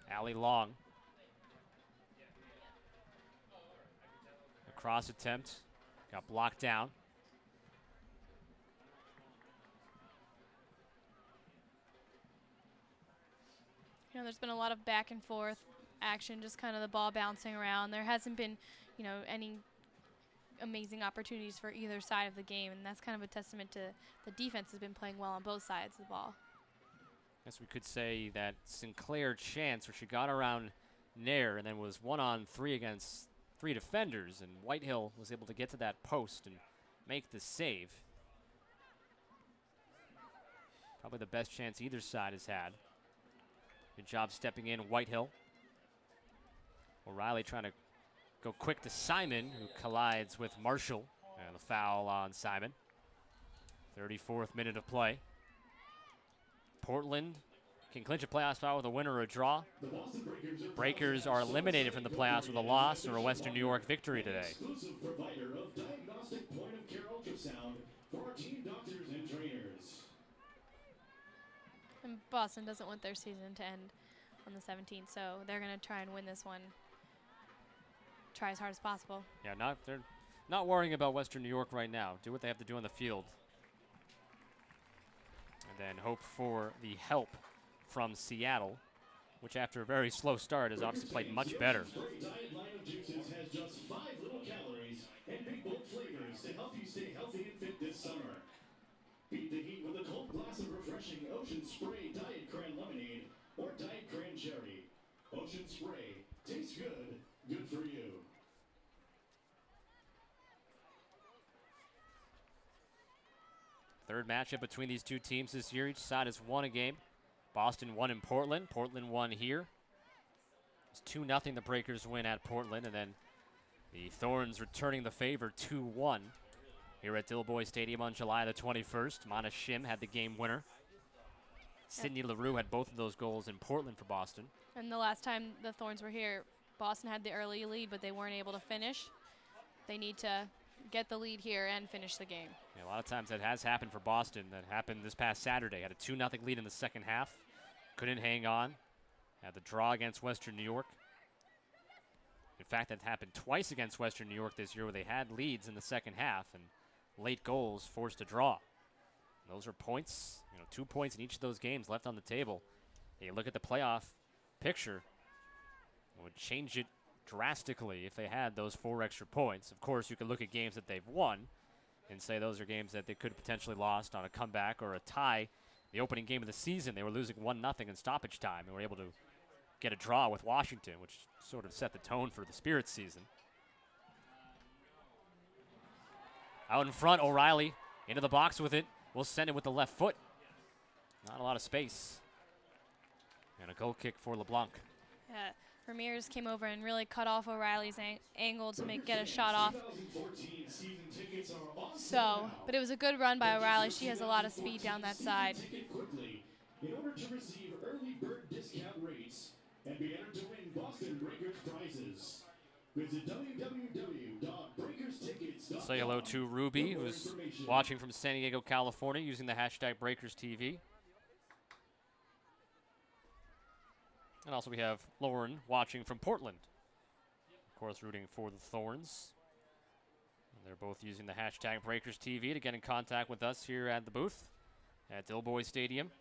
Allie Long. A cross attempt. Got blocked down. You know, there's been a lot of back and forth action, just kind of the ball bouncing around. There hasn't been, you know, any amazing opportunities for either side of the game, and that's kind of a testament to the defense has been playing well on both sides of the ball. Guess we could say that Sinclair chance where she got around Nair and then was 1-on-3 against 3 defenders, and Whitehill was able to get to that post and make the save. Probably the best chance either side has had. Good job stepping in, Whitehill. O'Reilly trying to go quick to Simon, who collides with Marshall. And the foul on Simon. 34th minute of play. Portland can clinch a playoff spot with a win or a draw. Breakers are eliminated from the playoffs with a loss or a Western New York victory today. Exclusive provider of diagnostic point-of-care ultrasound for our team doctors and trainers. And Boston doesn't want their season to end on the 17th, so they're going to try and win this one. Try as hard as possible. Yeah, they're not worrying about Western New York right now. Do what they have to do on the field. And then hope for the help from Seattle, which after a very slow start has obviously played much better. Diet line of juices has just 5 little calories and big bold flavors to help you stay healthy and fit this summer. Beat the heat with a cold glass of refreshing Ocean Spray Diet Cran Lemonade or Diet Cran Cherry. Ocean Spray. Tastes good. Good for you. Third matchup between these two teams this year. Each side has won a game. Boston won in Portland. Portland won here. It's 2-0 the Breakers win at Portland. And then the Thorns returning the favor 2-1 here at Dilboy Stadium on July the 21st. Mana Shim had the game winner. Sydney LaRue had both of those goals in Portland for Boston. And the last time the Thorns were here, Boston had the early lead, but they weren't able to finish. They need to get the lead here and finish the game. Yeah, a lot of times that has happened for Boston. That happened this past Saturday. Had a 2-0 lead in the second half. Couldn't hang on. Had the draw against Western New York. In fact, that happened twice against Western New York this year where they had leads in the second half and late goals forced a draw. And those are points, 2 points in each of those games left on the table. And you look at the playoff picture, it would change it drastically if they had those 4 extra points. Of course, you could look at games that they've won and say those are games that they could have potentially lost on a comeback or a tie. The opening game of the season, they were losing 1-0 in stoppage time and were able to get a draw with Washington, which sort of set the tone for the Spirits season. Out in front, O'Reilly into the box with it. Will send it with the left foot. Not a lot of space. And a goal kick for LeBlanc. Yeah, Ramirez came over and really cut off O'Reilly's angle to get a shot off. So, but it was a good run by O'Reilly. She has a lot of speed down that side. In order to receive early bird discount rates and be entered to win Boston Breakers prizes, visit www.breakerstickets.com. Say hello to Ruby, who's watching from San Diego, California, using the hashtag BreakersTV. And also we have Lauren watching from Portland. Of course, rooting for the Thorns. And they're both using the hashtag BreakersTV to get in contact with us here at the booth at Dilboy Stadium.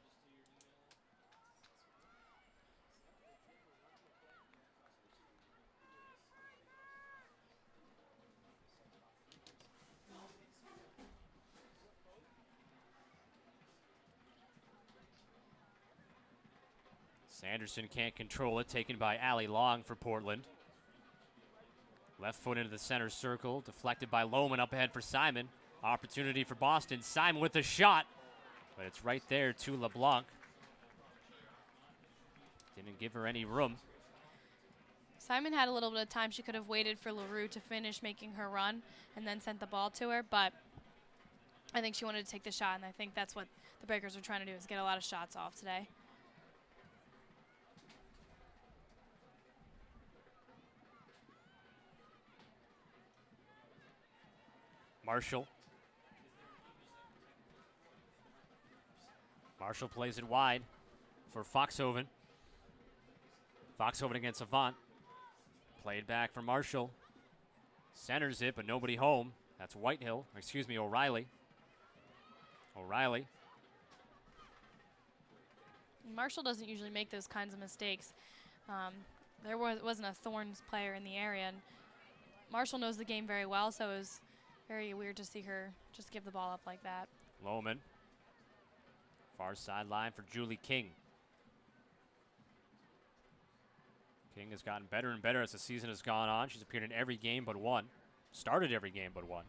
Sanderson can't control it, taken by Allie Long for Portland. Left foot into the center circle, deflected by Lohman up ahead for Simon. Opportunity for Boston. Simon with the shot, but it's right there to LeBlanc. Didn't give her any room. Simon had a little bit of time. She could have waited for LaRue to finish making her run and then sent the ball to her, but I think she wanted to take the shot, and I think that's what the Breakers are trying to do, is get a lot of shots off today. Marshall. Marshall plays it wide for Foxhoven. Foxhoven against Avant. Played back for Marshall. Centers it, but nobody home. That's O'Reilly. O'Reilly. Marshall doesn't usually make those kinds of mistakes. There wasn't a Thorns player in the area, and Marshall knows the game very well, so it was very weird to see her just give the ball up like that. Lohman. Far sideline for Julie King. King has gotten better and better as the season has gone on. She's appeared in every game but one. Started every game but one.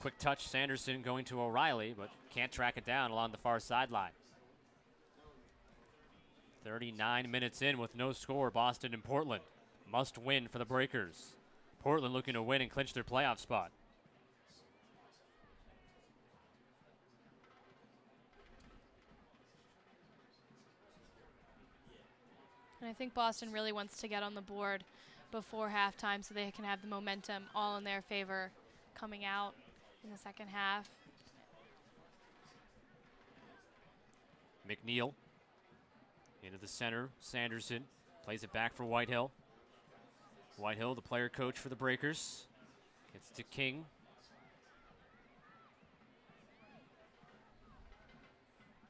Quick touch, Sanderson going to O'Reilly, but can't track it down along the far sideline. 39 minutes in with no score, Boston and Portland. Must win for the Breakers. Portland looking to win and clinch their playoff spot. And I think Boston really wants to get on the board before halftime so they can have the momentum all in their favor coming out in the second half. McNeil into the center. Sanderson plays it back for Whitehill. Whitehill, the player coach for the Breakers. Gets to King.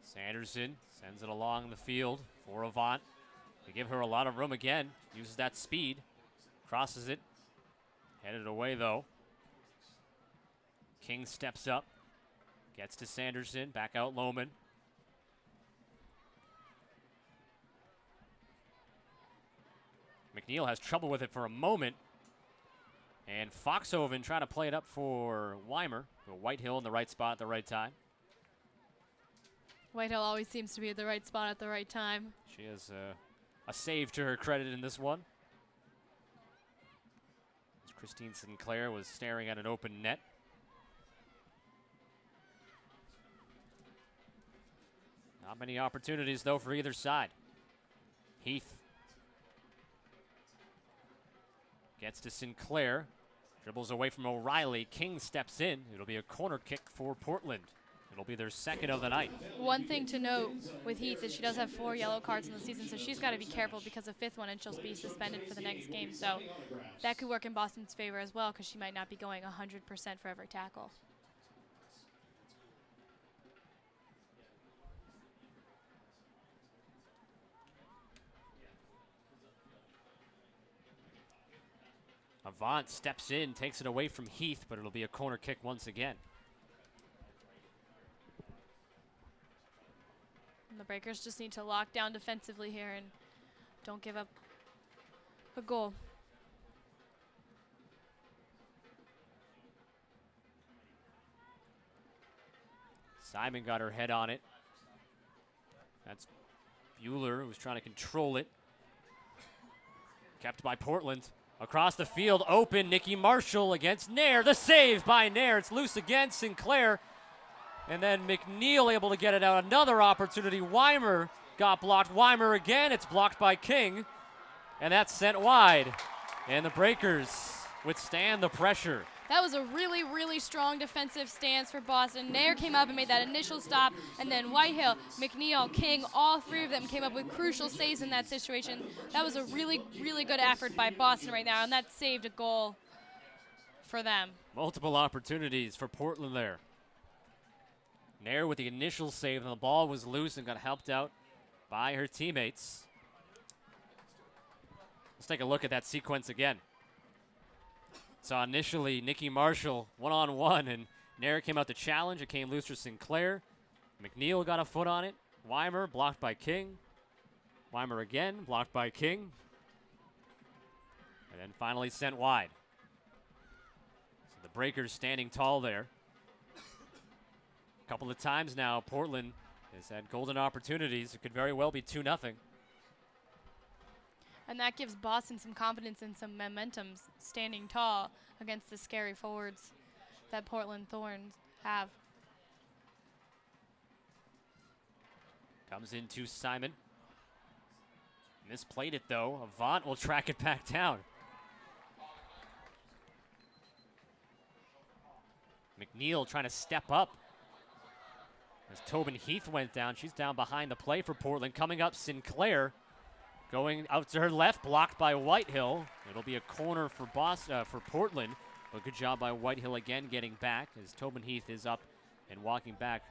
Sanderson sends it along the field for Avant. They give her a lot of room again. Uses that speed. Crosses it. Headed away though. King steps up. Gets to Sanderson. Back out Lohman. McNeil has trouble with it for a moment. And Foxhoven trying to play it up for Weimer. But Whitehill in the right spot at the right time. Whitehill always seems to be at the right spot at the right time. She has a save to her credit in this one. As Christine Sinclair was staring at an open net. Not many opportunities, though, for either side. Heath gets to Sinclair. Dribbles away from O'Reilly. King steps in. It'll be a corner kick for Portland. It'll be their second of the night. One thing to note with Heath is she does have 4 yellow cards in the season, so she's got to be careful because the 5th one and she'll be suspended for the next game. So that could work in Boston's favor as well because she might not be going 100% for every tackle. Avant steps in, takes it away from Heath, but it'll be a corner kick once again. And the Breakers just need to lock down defensively here and don't give up a goal. Simon got her head on it. That's Bueller, who was trying to control it. Kept by Portland. Across the field, open, Nikki Marshall against Nair. The save by Nair. It's loose again, Sinclair. And then McNeil able to get it out. Another opportunity. Weimer got blocked. Weimer again. It's blocked by King. And that's sent wide. And the Breakers withstand the pressure. That was a really, really strong defensive stance for Boston. Nair came up and made that initial stop, and then Whitehill, McNeil, King, all 3 of them came up with crucial saves in that situation. That was a really, really good effort by Boston right now, and that saved a goal for them. Multiple opportunities for Portland there. Nair with the initial save, and the ball was loose and got helped out by her teammates. Let's take a look at that sequence again. saw initially Nikki Marshall one-on-one, and Nair came out to challenge. It came loose for Sinclair. McNeil got a foot on it. Weimer blocked by King. Weimer again, blocked by King. And then finally sent wide. So the Breakers standing tall there. A couple of times now, Portland has had golden opportunities. It could very well be 2-0. And that gives Boston some confidence and some momentum standing tall against the scary forwards that Portland Thorns have. Comes into Simon. Misplayed it though. Avant will track it back down. McNeil trying to step up. As Tobin Heath went down, she's down behind the play for Portland. Coming up, Sinclair going out to her left, blocked by Whitehill. It'll be a corner for for Portland, but good job by Whitehill again getting back as Tobin Heath is up and walking back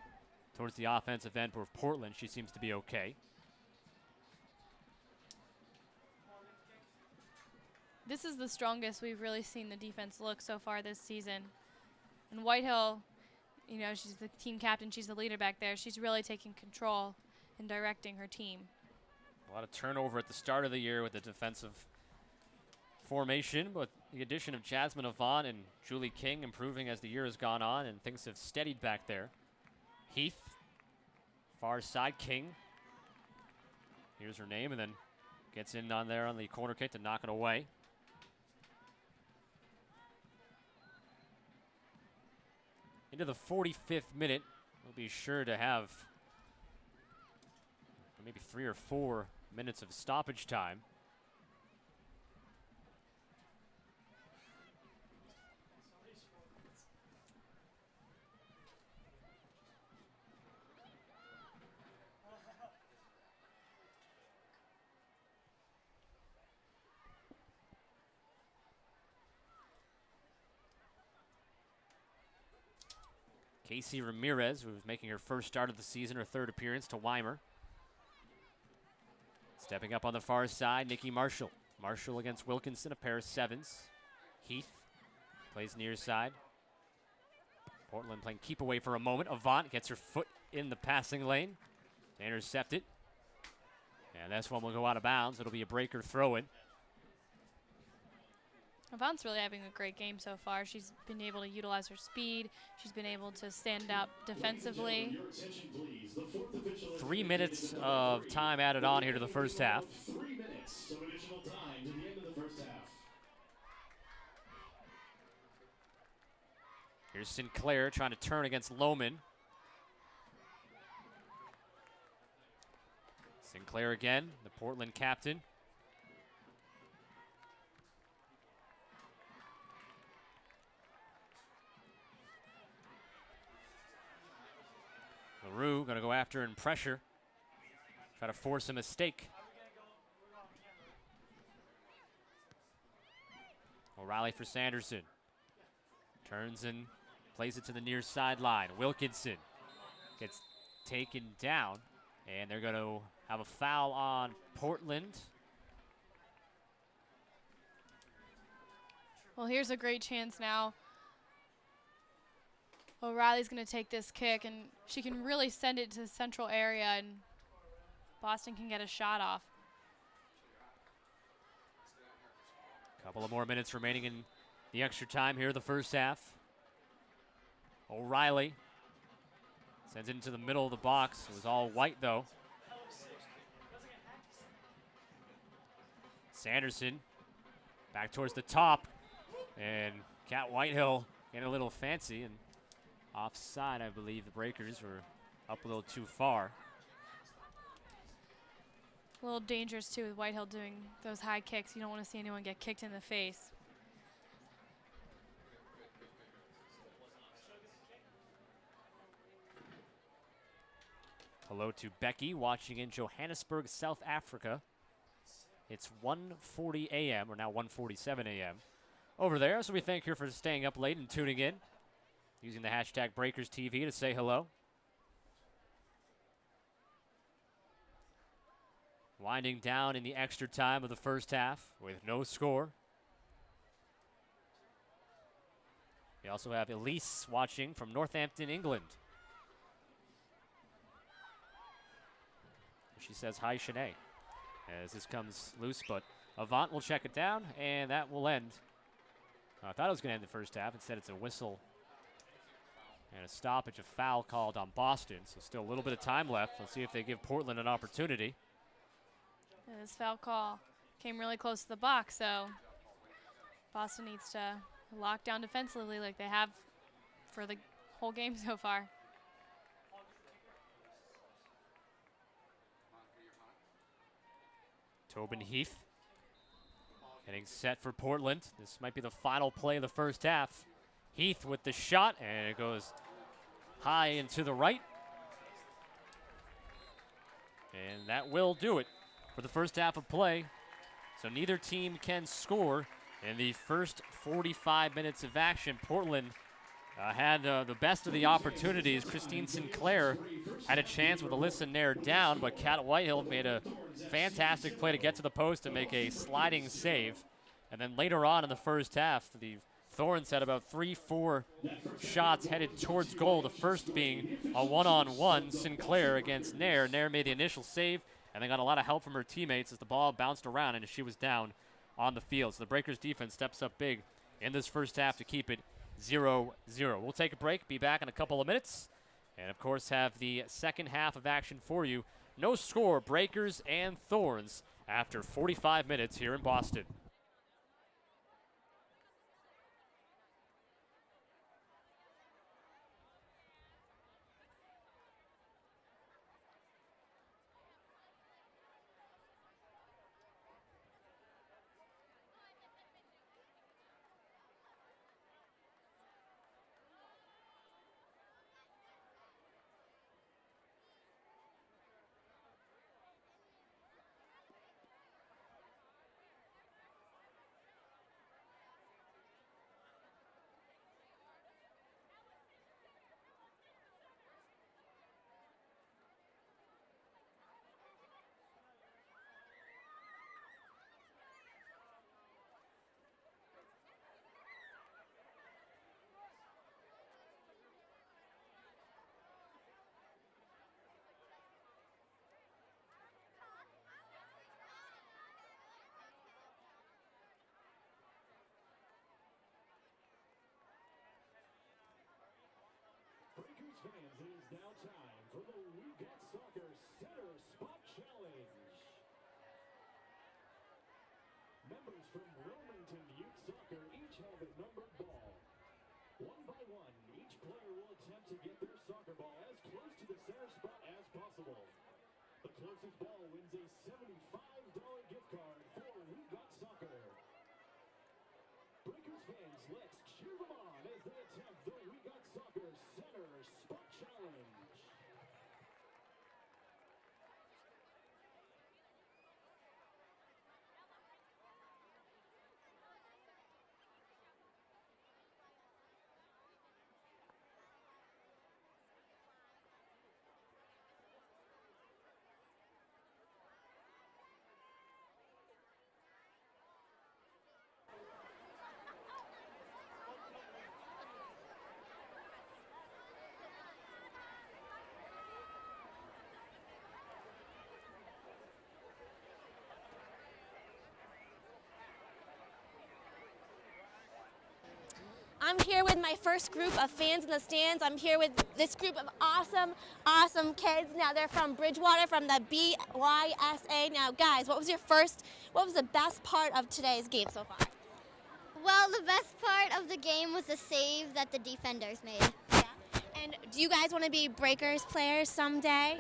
towards the offensive end for Portland. She seems to be okay. This is the strongest we've really seen the defense look so far this season. And Whitehill, you know, she's the team captain. She's the leader back there. She's really taking control and directing her team. A lot of turnover at the start of the year with the defensive formation, but the addition of Jasmine Avant and Julie King improving as the year has gone on, and things have steadied back there. Heath, far side, King. Here's her name, and then gets in on there on the corner kick to knock it away. Into the 45th minute, we'll be sure to have maybe 3 or 4 minutes of stoppage time. Casey Ramirez, who's making her first start of the season, her third appearance, to Weimer. Stepping up on the far side, Nikki Marshall. Marshall against Wilkinson, a pair of sevens. Heath plays near side. Portland playing keep away for a moment. Avant gets her foot in the passing lane to intercept it. And this one will go out of bounds. It'll be a Breaker throw-in. Avant's really having a great game so far. She's been able to utilize her speed. She's been able to stand up defensively. 3 minutes of time added on here to the first half. 3 minutes of additional time to the end of the first half. Here's Sinclair trying to turn against Lohman. Sinclair again, the Portland captain. LaRue going to go after and pressure. Try to force a mistake. O'Reilly for Sanderson. Turns and plays it to the near sideline. Wilkinson gets taken down. And they're going to have a foul on Portland. Well, here's a great chance now. O'Reilly's going to take this kick, and she can really send it to the central area, and Boston can get a shot off. Couple of more minutes remaining in the extra time here, the first half. O'Reilly sends it into the middle of the box. It was all white, though. Sanderson back towards the top, and Kat Whitehill getting a little fancy, and offside, I believe the Breakers were up a little too far. A little dangerous, too, with Whitehill doing those high kicks. You don't want to see anyone get kicked in the face. Hello to Becky watching in Johannesburg, South Africa. It's 1:40 a.m., or now 1:47 a.m. over there, so we thank you for staying up late and tuning in, using the hashtag BreakersTV to say hello. Winding down in the extra time of the first half with no score. We also have Elise watching from Northampton, England. She says, hi, Shanae, as this comes loose, but Avant will check it down, and that will end. I thought it was going to end the first half. Instead, it's a whistle and a stoppage, a foul called on Boston. So still a little bit of time left. Let's see if they give Portland an opportunity. And this foul call came really close to the box, so Boston needs to lock down defensively like they have for the whole game so far. Tobin Heath getting set for Portland. This might be the final play of the first half. Heath with the shot, and it goes high and to the right. And that will do it for the first half of play. So neither team can score in the first 45 minutes of action. Portland had the best of the opportunities. Christine Sinclair had a chance with Alyssa Nair down, but Kat Whitehill made a fantastic play to get to the post and make a sliding save. And then later on in the first half, the Thorns had about 3-4 shots headed towards goal, the first being a one-on-one Sinclair against Nair. Nair made the initial save, and they got a lot of help from her teammates as the ball bounced around and she was down on the field. So the Breakers defense steps up big in this first half to keep it 0-0. We'll take a break, be back in a couple of minutes, and of course have the second half of action for you. No score, Breakers and Thorns after 45 minutes here in Boston. Breakers fans, it is now time for the We Got Soccer Center Spot Challenge. Members from Wilmington Youth Soccer each have a numbered ball. One by one, each player will attempt to get their soccer ball as close to the center spot as possible. The closest ball wins a $75 gift card for We Got Soccer. Breakers fans, let's cheer them on as they attempt the We Got Soccer Center Spot Challenge. I'm here with my first group of fans in the stands. I'm here with this group of awesome kids. Now they're from Bridgewater, from the BYSA. Now guys, what was the best part of today's game so far? Well, the best part of the game was the save that the defenders made. Yeah. And do you guys want to be Breakers players someday?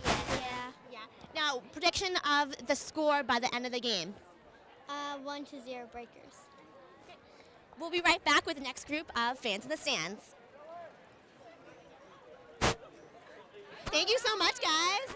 Yeah. Now, prediction of the score by the end of the game. 1-0 Breakers. We'll be right back with the next group of fans in the stands. Thank you so much, guys.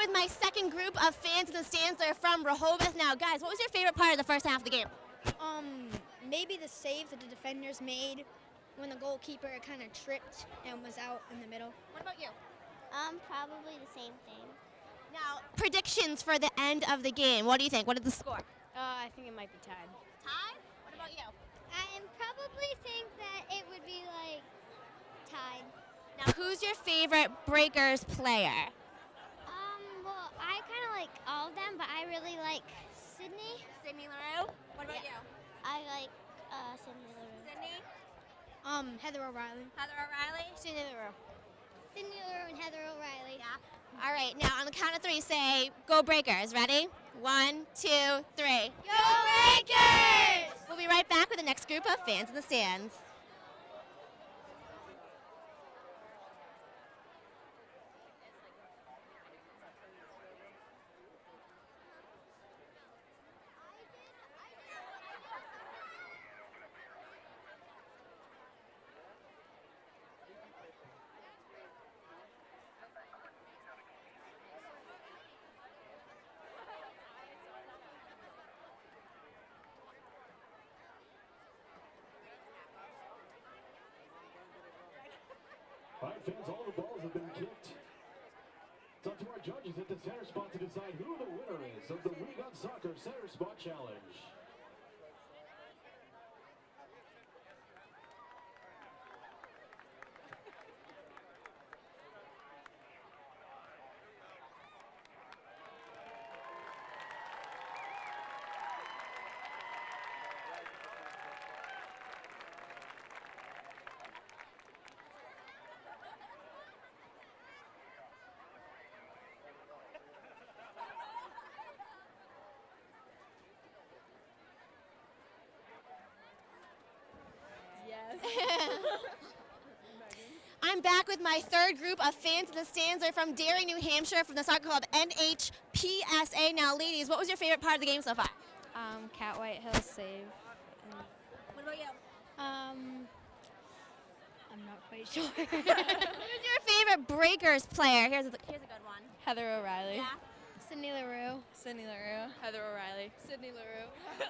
with my second group of fans in the stands. They're from Rehoboth. Now, guys, what was your favorite part of the first half of the game? Maybe the save that the defenders made when the goalkeeper kind of tripped and was out in the middle. What about you? Probably the same thing. Now, predictions for the end of the game. What do you think? What is the score? I think it might be tied. Tied? What about you? I probably think that it would be like tied. Now, who's your favorite Breakers player? Well, I kind of like all of them, but I really like Sydney. Sydney LaRue. What about you? I like Sydney LaRue. Sydney? Heather O'Reilly. Heather O'Reilly? Sydney LaRue. Sydney LaRue and Heather O'Reilly. Yeah. All right, now on the count of three, say, go Breakers. Ready? 1, 2, 3. Go Breakers! We'll be right back with the next group of fans in the stands. All right, fans, all the balls have been kicked. It's up to our judges at the center spot to decide who the winner is of the We Got Soccer Center Spot Challenge. I'm back with my third group of fans in the stands. They're from Derry, New Hampshire, from the soccer club NHPSA. Now, ladies, what was your favorite part of the game so far? Cat Whitehill save. What about you? I'm not quite sure. Who's your favorite Breakers player? Here's a good one. Heather O'Reilly. Yeah. Sydney LaRue. Sydney LaRue. Heather O'Reilly. Sydney LaRue.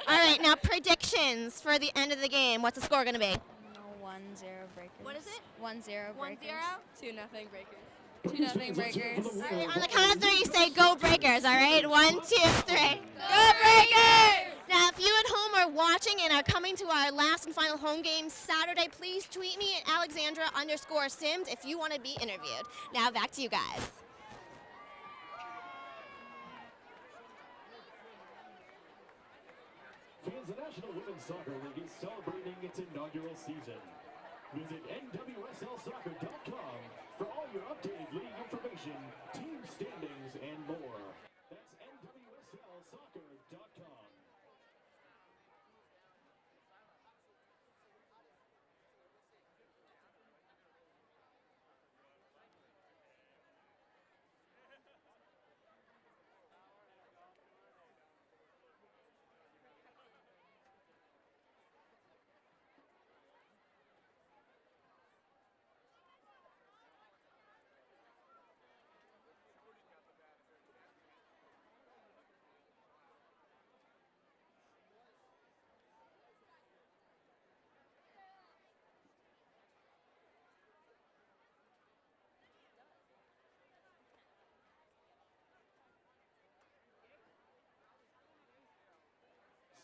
All right, now predictions for the end of the game. What's the score going to be? 1-0 Breakers. What is it? 1-0 Breakers. 1-0? 2-0 Breakers. 2-0 Breakers. All right, on the count of three, say go Breakers, all right? 1, 2, 3. Go Breakers! Now, if you at home are watching and are coming to our last and final home game Saturday, please tweet me at Alexandra_Sims if you want to be interviewed. Now, back to you guys. Fans, the National Women's Soccer League is celebrating its inaugural season. Visit NWSLsoccer.com for all your updated league information, team standings, and more. That's NWSLsoccer.com.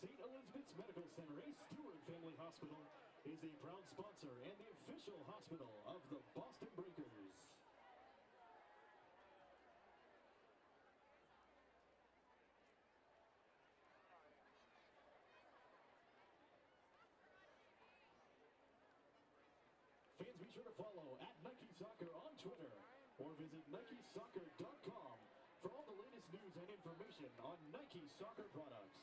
St. Elizabeth's Medical Center, a Stewart Family Hospital, is a proud sponsor and the official hospital of the Boston Breakers. Fans, be sure to follow at Nike Soccer on Twitter or visit NikeSoccer.com for all the latest news and information on Nike Soccer products.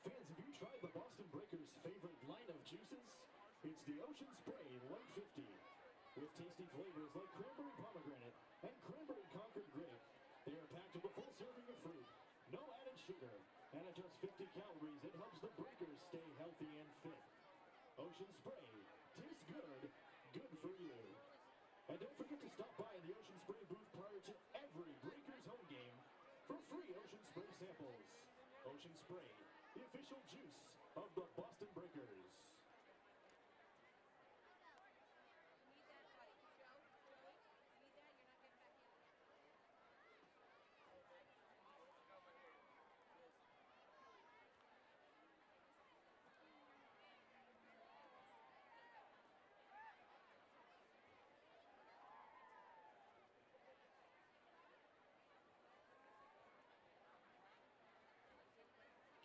Fans, have you tried the Boston Breakers' favorite line of juices? It's the Ocean Spray 150. With tasty flavors like cranberry pomegranate and cranberry Concord grape. They are packed with a full serving of fruit, no added sugar, and at just 50 calories, it helps the Breakers stay healthy and fit. Ocean Spray, tastes good, good for you. And don't forget to stop by the Ocean Spray booth prior to every Breakers home game for free Ocean Spray samples. Ocean Spray, the official juice of the Boston Breakers.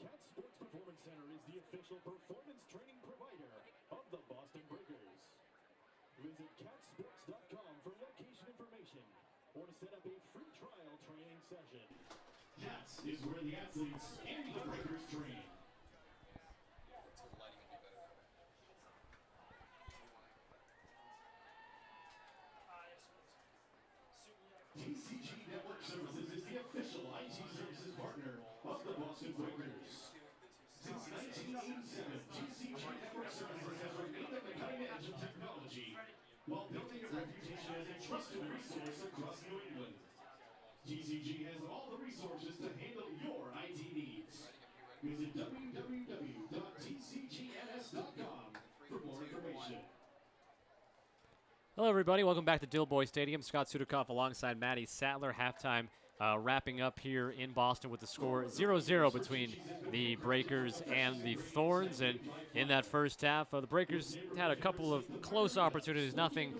Cat Sports Performance Center is the official performance training provider of the Boston Breakers. Visit catsports.com for location information or to set up a free trial training session. Cats is where the athletes and the Breakers train. TCG Network Services is the official IT services partner of the Boston Breakers. Since 1987, TCG Network Services has remained at the cutting edge of technology while building a reputation as a trusted resource across New England. TCG has all the resources to handle your IT needs. Visit www.tcgns.com for more information. Hello, everybody. Welcome back to Dilboy Stadium. Scott Sudakoff alongside Maddie Sattler. Halftime wrapping up here in Boston with the score 0-0 between the Breakers and the Thorns. And in that first half, the Breakers had a couple of close opportunities, nothing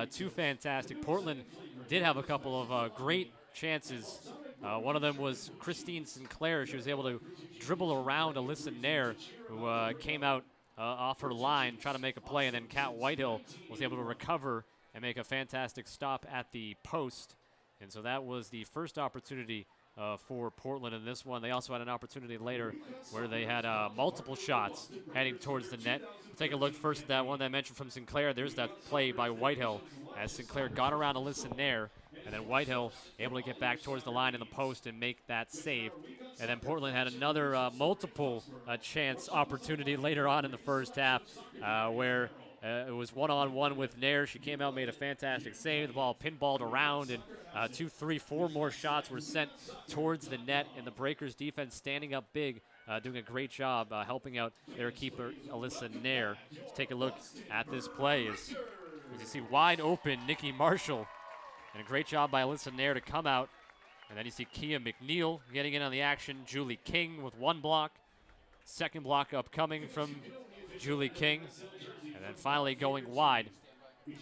too fantastic. Portland did have a couple of great chances. One of them was Christine Sinclair. She was able to dribble around Alyssa Nair, who came out off her line, trying to make a play, and then Kat Whitehill was able to recover and make a fantastic stop at the post. And so that was the first opportunity for Portland in this one. They also had an opportunity later where they had multiple shots heading towards the net. We'll take a look first at that one that I mentioned from Sinclair. There's that play by Whitehill as Sinclair got around Alyssa Nair, and then Whitehill able to get back towards the line in the post and make that save. And then Portland had another multiple chance opportunity later on in the first half where it was one-on-one with Nair. She came out, made a fantastic save. The ball pinballed around, and 2, 3, 4 more shots were sent towards the net. And the Breakers defense standing up big, doing a great job helping out their keeper, Alyssa Nair. Let's take a look at this play. As you see, wide open, Nikki Marshall. And a great job by Alyssa Nair to come out. And then you see Kia McNeil getting in on the action. Julie King with one block. Second block upcoming from Julie King. And then finally going wide.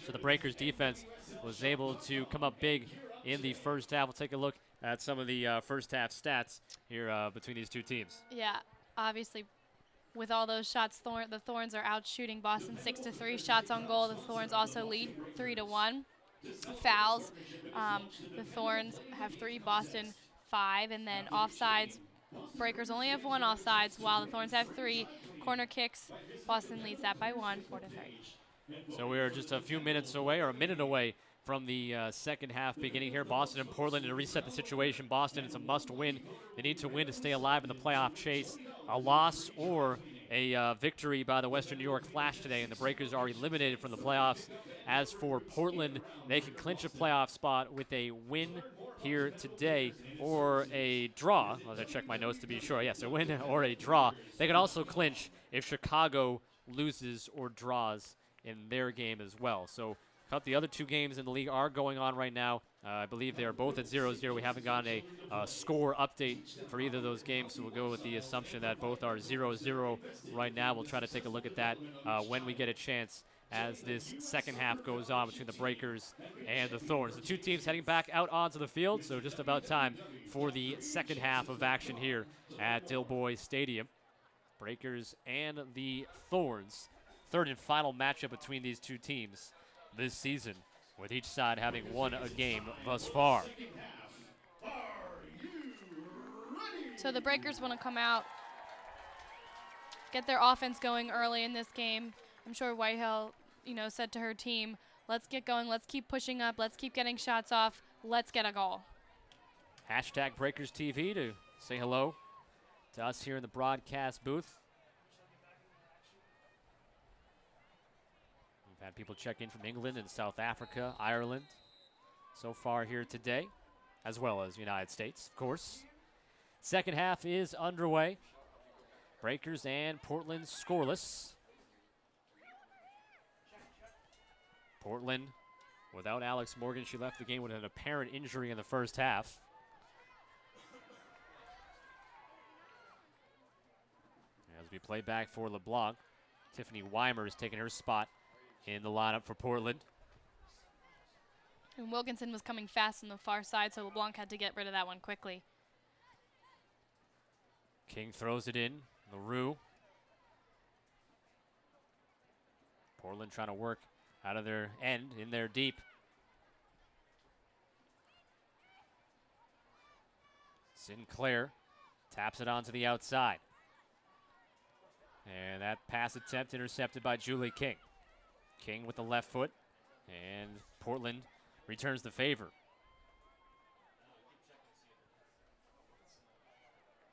So the Breakers defense was able to come up big in the first half. We'll take a look at some of the first half stats here between these two teams. Yeah, obviously, with all those shots, the Thorns are out shooting Boston 6-3 shots on goal. The Thorns also lead 3-1. Fouls, the Thorns have 3, Boston 5, and then offsides. Breakers only have 1 offsides, while the Thorns have 3. Corner kicks, Boston leads that by 1, 4-3. So we are just a few minutes away, or a minute away, from the second half beginning here. Boston and Portland to reset the situation. Boston, it's a must-win. They need to win to stay alive in the playoff chase. A loss or a victory by the Western New York Flash today, and the Breakers are eliminated from the playoffs. As for Portland, they can clinch a playoff spot with a win here today or a draw. As I check my notes to be sure. Yes, a win or a draw. They could also clinch if Chicago loses or draws in their game as well. So the other 2 games in the league are going on right now. I believe they are both at 0-0. We haven't gotten a score update for either of those games, so we'll go with the assumption that both are 0-0 right now. We'll try to take a look at that when we get a chance as this second half goes on between the Breakers and the Thorns. The 2 teams heading back out onto the field, so just about time for the second half of action here at Dilboy Stadium. Breakers and the Thorns. Third and final matchup between these 2 teams this season, with each side having won a game thus far. So the Breakers want to come out, get their offense going early in this game. I'm sure Whitehill, said to her team, let's get going. Let's keep pushing up. Let's keep getting shots off. Let's get a goal. Hashtag Breakers TV to say hello to us here in the broadcast booth. We've had people check in from England and South Africa, Ireland so far here today, as well as United States, of course. Second half is underway. Breakers and Portland scoreless. Portland without Alex Morgan. She left the game with an apparent injury in the first half. As we play back for LeBlanc, Tiffany Weimer is taking her spot in the lineup for Portland. And Wilkinson was coming fast on the far side, so LeBlanc had to get rid of that one quickly. King throws it in. LaRue. Portland trying to work out of their end, in there deep. Sinclair taps it onto the outside. And that pass attempt intercepted by Julie King. King with the left foot, and Portland returns the favor.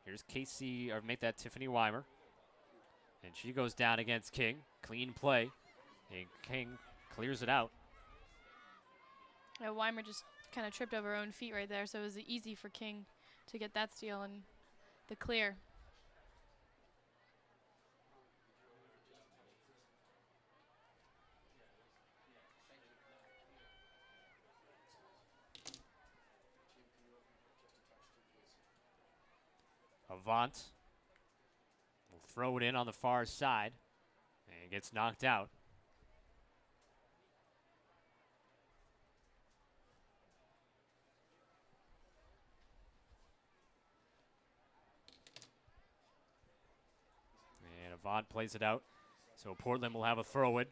Here's Casey, or make that Tiffany Weimer. And she goes down against King. Clean play. And King clears it out. Yeah, Weimer just kind of tripped over her own feet right there, so it was easy for King to get that steal and the clear. Avant will throw it in on the far side and gets knocked out. And Avant plays it out, so Portland will have a throw-in.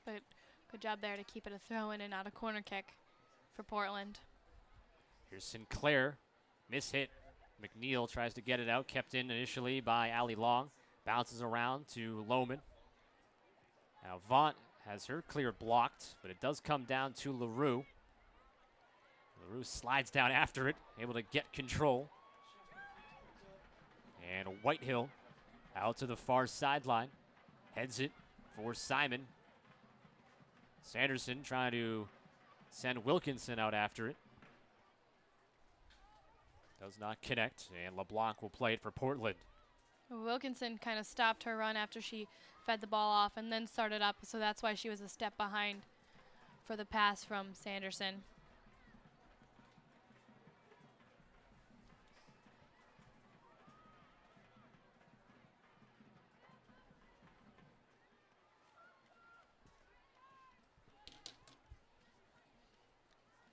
But good job there to keep it a throw-in and not a corner kick for Portland. Here's Sinclair, miss hit. McNeil tries to get it out, kept in initially by Allie Long. Bounces around to Lohman. Now Vaught has her clear blocked, but it does come down to LaRue. LaRue slides down after it, able to get control. And Whitehill out to the far sideline. Heads it for Simon. Sanderson trying to send Wilkinson out after it. Does not connect, and LeBlanc will play it for Portland. Wilkinson kind of stopped her run after she fed the ball off and then started up, so that's why she was a step behind for the pass from Sanderson.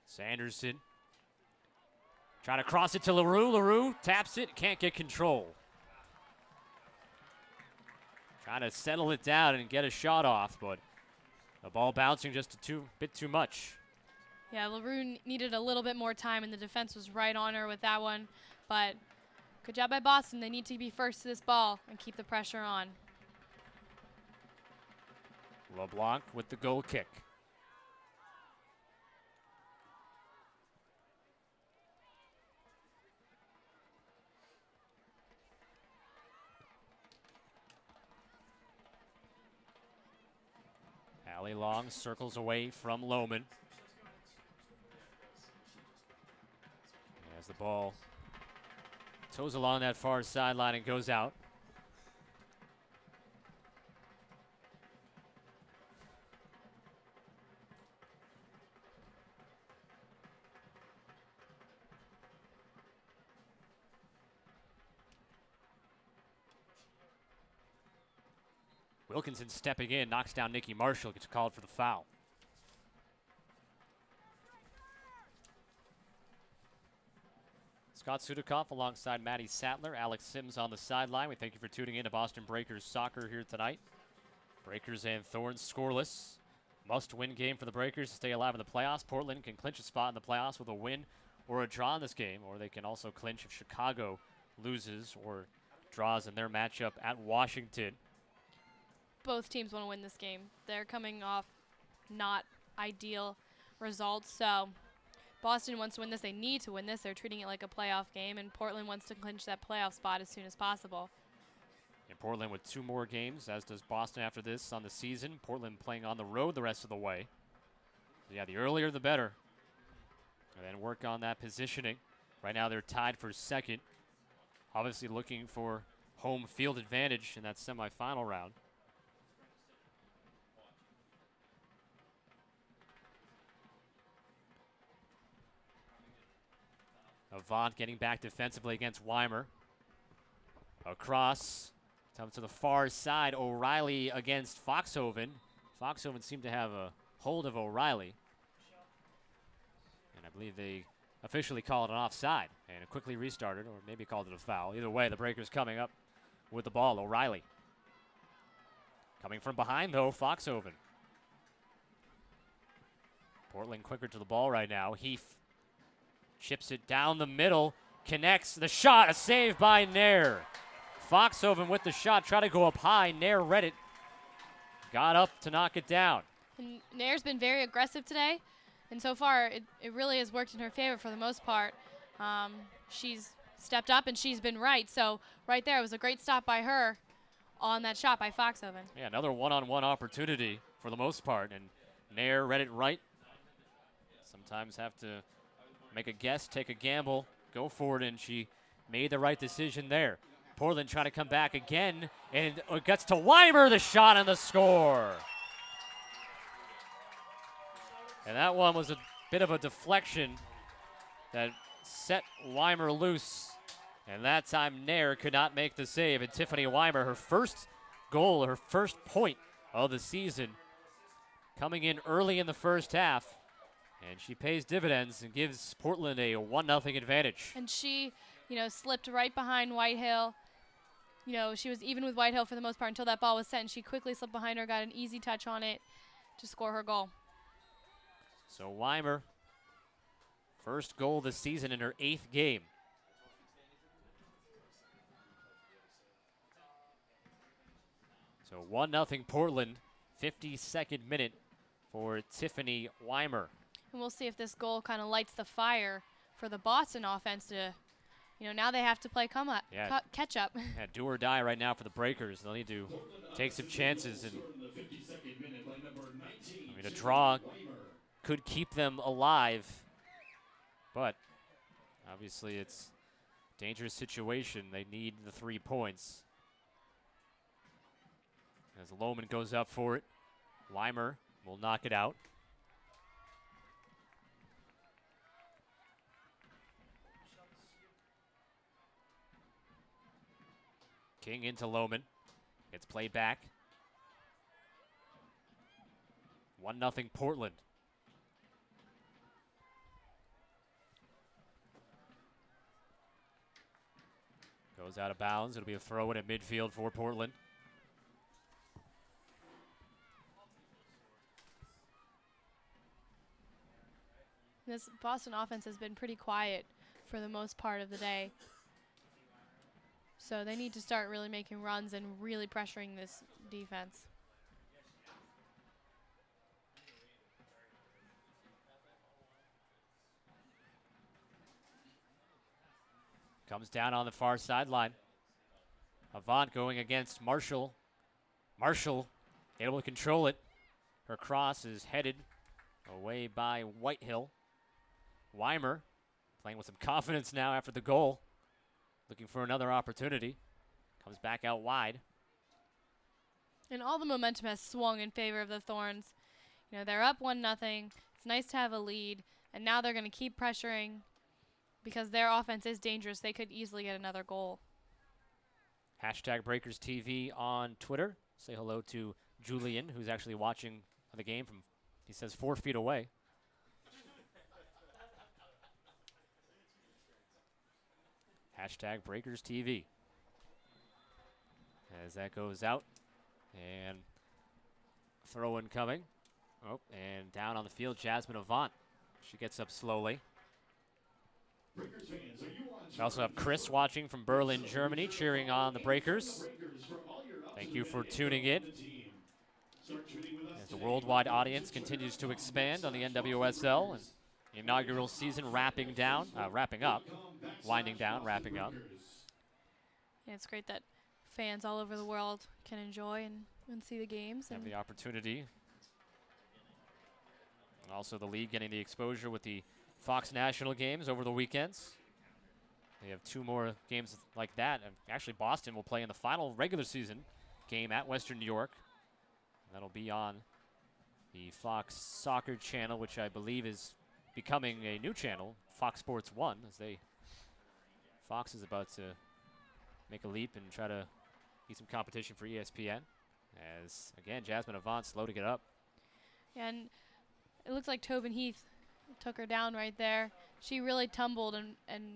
Sanderson trying to cross it to LaRue. LaRue taps it, can't get control. Trying to settle it down and get a shot off, but the ball bouncing just a bit too much. Yeah, LaRue needed a little bit more time, and the defense was right on her with that one. But good job by Boston. They need to be first to this ball and keep the pressure on. LeBlanc with the goal kick. Allie Long circles away from Lohman. As the ball toes along that far sideline and goes out. Wilkinson stepping in, knocks down Nikki Marshall, gets called for the foul. Scott Sudikoff alongside Maddie Sattler, Alex Sims on the sideline. We thank you for tuning in to Boston Breakers soccer here tonight. Breakers and Thorns scoreless. Must-win game for the Breakers to stay alive in the playoffs. Portland can clinch a spot in the playoffs with a win or a draw in this game, or they can also clinch if Chicago loses or draws in their matchup at Washington. Both teams want to win this game. They're coming off not ideal results. So Boston wants to win this. They need to win this. They're treating it like a playoff game, and Portland wants to clinch that playoff spot as soon as possible. And Portland with 2 more games, as does Boston after this on the season. Portland playing on the road the rest of the way. So yeah, the earlier the better. And then work on that positioning. Right now they're tied for second. Obviously looking for home field advantage in that semifinal round. Avant getting back defensively against Weimer. Across, comes to the far side. O'Reilly against Foxhoven. Foxhoven seemed to have a hold of O'Reilly. And I believe they officially called an offside. And it quickly restarted, or maybe called it a foul. Either way, the Breakers coming up with the ball. O'Reilly. Coming from behind, though, Foxhoven. Portland quicker to the ball right now. Heath chips it down the middle, connects the shot, a save by Nair. Foxhoven with the shot, try to go up high. Nair read it, got up to knock it down. And Nair's been very aggressive today, and so far it really has worked in her favor for the most part. She's stepped up and she's been right, so right there it was a great stop by her on that shot by Foxhoven. Yeah, another one-on-one opportunity for the most part, and Nair read it right. Sometimes have to make a guess, take a gamble, go for it, and she made the right decision there. Portland trying to come back again, and it gets to Weimer, the shot and the score. And that one was a bit of a deflection that set Weimer loose. And that time Nair could not make the save. And Tiffany Weimer, her first goal, her first point of the season, coming in early in the first half. And she pays dividends and gives Portland a 1-0 advantage. And she, slipped right behind Whitehill. She was even with Whitehill for the most part until that ball was sent. And she quickly slipped behind her, got an easy touch on it to score her goal. So Weimer, first goal this season in her 8th game. So 1-0 Portland, 52nd minute for Tiffany Weimer. And we'll see if this goal kind of lights the fire for the Boston offense to, now they have to play catch up. Yeah, do or die right now for the Breakers. They'll need to take some chances. And a draw could keep them alive. But obviously it's a dangerous situation. They need the 3 points. As Lohman goes up for it, Weimer will knock it out. King into Lohman. Gets played back. 1-0 Portland. Goes out of bounds. It'll be a throw in at midfield for Portland. This Boston offense has been pretty quiet for the most part of the day. So they need to start really making runs and really pressuring this defense. Comes down on the far sideline. Avant going against Marshall. Marshall able to control it. Her cross is headed away by Whitehill. Weimer playing with some confidence now after the goal. Looking for another opportunity. Comes back out wide. And all the momentum has swung in favor of the Thorns. They're up 1-0. It's nice to have a lead. And now they're going to keep pressuring because their offense is dangerous. They could easily get another goal. Hashtag Breakers TV on Twitter. Say hello to Julian, who's actually watching the game from, he says, 4 feet away. Hashtag Breakers TV. As that goes out. And throw in coming. Oh, and down on the field, Jasmine Avant. She gets up slowly. We also have Chris watching from Berlin, Germany, cheering on the Breakers. Thank you for tuning in. as the worldwide audience continues to expand on the NWSL, and the inaugural season wrapping up, winding down, wrapping up. Yeah, it's great that fans all over the world can enjoy and see the games. Have And the opportunity. And also the league getting the exposure with the Fox National games over the weekends. They have 2 more games like that. And actually, Boston will play in the final regular season game at Western New York. That'll be on the Fox Soccer channel, which I believe is becoming a new channel, Fox Sports 1, as Fox is about to make a leap and try to get some competition for ESPN. As, again, Jasmine Avant slow to get up. and it looks like Tobin Heath took her down right there. She really tumbled and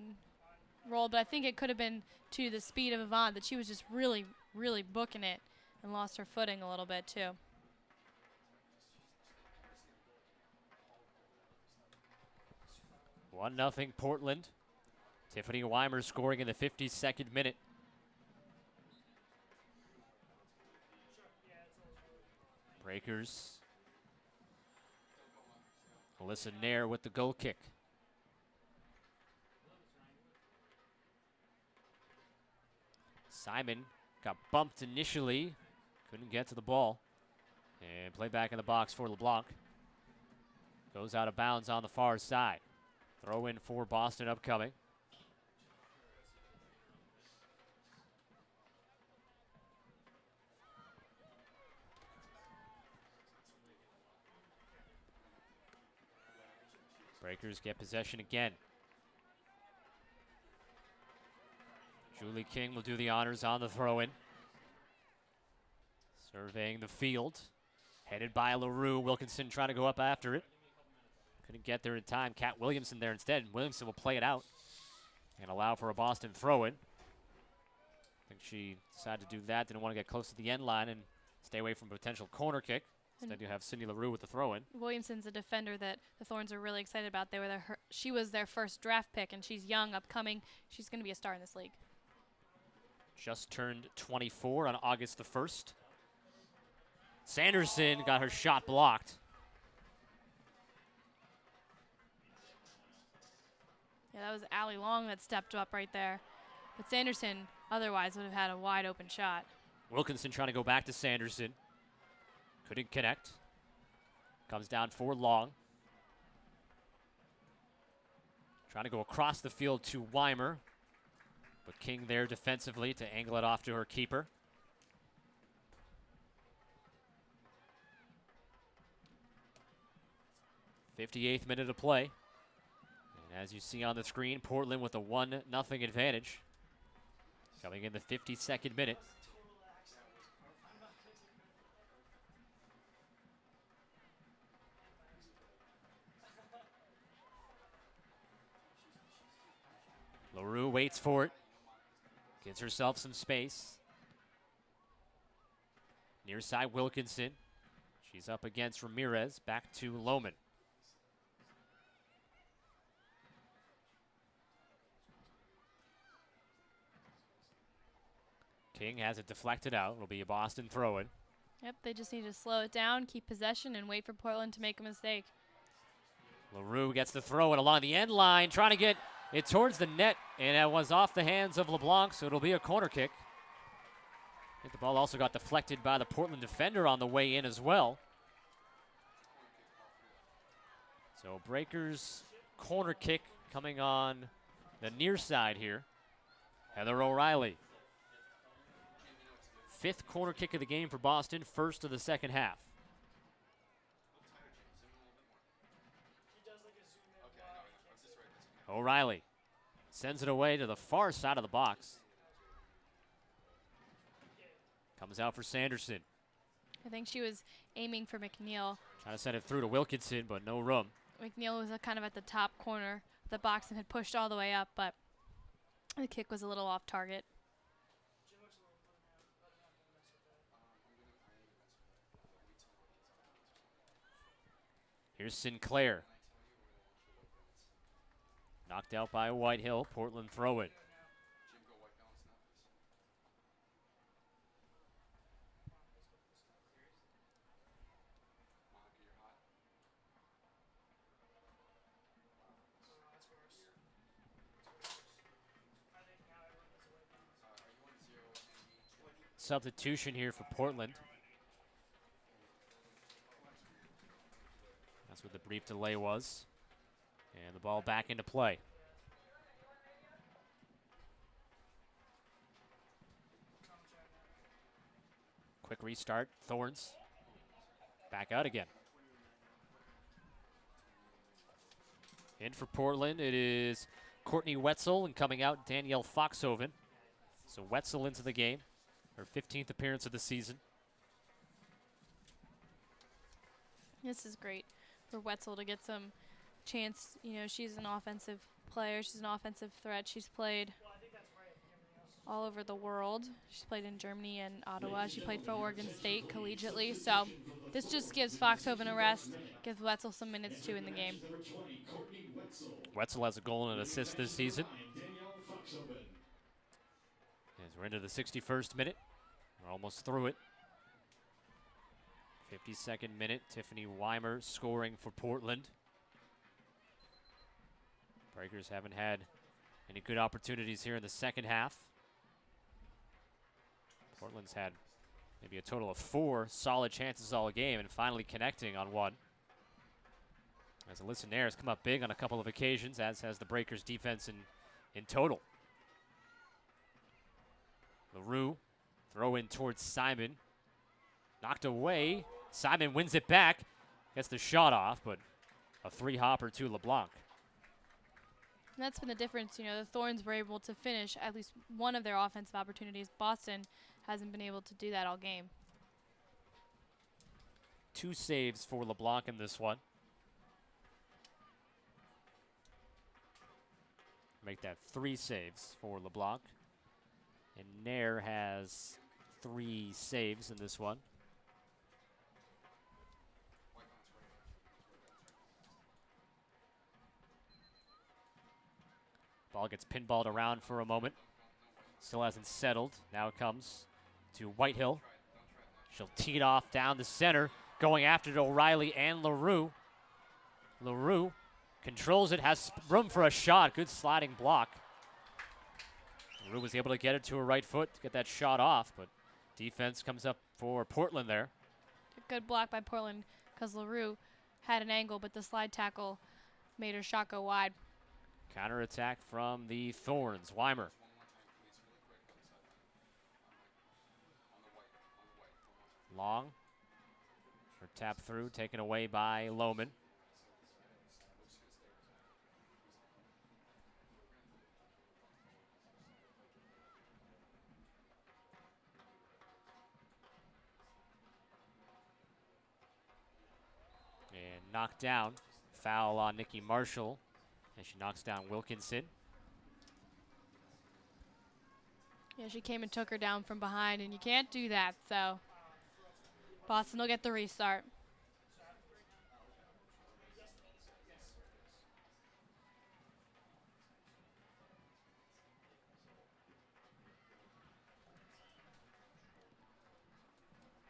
rolled, but I think it could have been to the speed of Avant that she was just really, really booking it and lost her footing a little bit too. One nothing Portland. Tiffany Weimer scoring in the 52nd minute. Breakers. Alyssa Nair with the goal kick. Simon got bumped initially. Couldn't get to the ball. And play back in the box for LeBlanc. Goes out of bounds on the far side. Throw in for Boston upcoming. Breakers get possession again. Julie King will do the honors on the throw-in. Surveying the field. Headed by LaRue. Wilkinson trying to go up after it. Couldn't get there in time. Kat Williamson there instead. Williamson will play it out and allow for a Boston throw-in. I think she decided to do that. Didn't want to get close to the end line and stay away from a potential corner kick. Instead, you have Cindy LaRue with the throw-in. Williamson's a defender that the Thorns are really excited about. She was their first draft pick, and she's young, upcoming. She's going to be a star in this league. Just turned 24 on August the 1st. Sanderson got her shot blocked. Yeah, that was Allie Long that stepped up right there. But Sanderson otherwise would have had a wide open shot. Wilkinson trying to go back to Sanderson. Couldn't connect. Comes down for Long. Trying to go across the field to Weimer. But King there defensively to angle it off to her keeper. '58th minute of play. And as you see on the screen, Portland with a 1-0 advantage. Coming in the 52nd minute. LaRue waits for it. Gives herself some space. Near side Wilkinson. She's up against Ramirez. Back to Lohman. King has it deflected out. It'll be a Boston throw-in. Yep, they just need to slow it down, keep possession, and wait for Portland to make a mistake. LaRue gets the throw-in along the end line, trying to get it towards the net, and it was off the hands of LeBlanc, so it'll be a corner kick. I think the ball also got deflected by the Portland defender on the way in as well. So Breakers corner kick coming on the near side here. Heather O'Reilly. 5th corner kick of the game for Boston, 1st of the second half. O'Reilly sends it away to the far side of the box. Comes out for Sanderson. I think she was aiming for McNeil. Trying to send it through to Wilkinson, but no room. McNeil was kind of at the top corner of the box and had pushed all the way up, but the kick was a little off target. Here's Sinclair. Knocked out by Whitehill. Portland throw it. substitution here for Portland. That's what the brief delay was. And the ball back into play. Quick restart, Thorns. Back out again. In for Portland, it is Courtney Wetzel, and coming out, Danielle Foxhoven. So Wetzel into the game, her 15th appearance of the season. This is great for Wetzel to get some chance. You know, she's an offensive player. She's an offensive threat. She's played all over the world. She's played in Germany and Ottawa. She played for Oregon State collegiately. So this just gives Foxhoven a rest, gives Wetzel some minutes too in the game. Wetzel has a goal and an assist this season. As we're into the 61st minute, we're almost through it. 52nd minute, Tiffany Weimer scoring for Portland. Breakers haven't had any good opportunities here in the second half. Portland's had maybe a total of 4 solid chances all game and finally connecting on one. As Alyssa Nair has come up big on a couple of occasions, as has the Breakers defense in total. LaRue, throw in towards Simon. Knocked away. Simon wins it back. Gets the shot off, but a 3-hopper to LeBlanc. And that's been the difference. You know, the Thorns were able to finish at least one of their offensive opportunities. Boston hasn't been able to do that all game. 2 saves for LeBlanc in this one. Make that 3 saves for LeBlanc. And Nair has 3 saves in this one. Ball gets pinballed around for a moment. Still hasn't settled. Now it comes to Whitehill. She'll tee it off down the center. Going after it, O'Reilly and LaRue. LaRue controls it, has room for a shot. Good sliding block. LaRue was able to get it to her right foot to get that shot off, but defense comes up for Portland there. A good block by Portland because LaRue had an angle, but the slide tackle made her shot go wide. Counterattack from the Thorns. Weimer. Long. Her tap through, taken away by Lohman. And knocked down. Foul on Nikki Marshall. And she knocks down Wilkinson. Yeah, she came and took her down from behind, and you can't do that, so Boston will get the restart.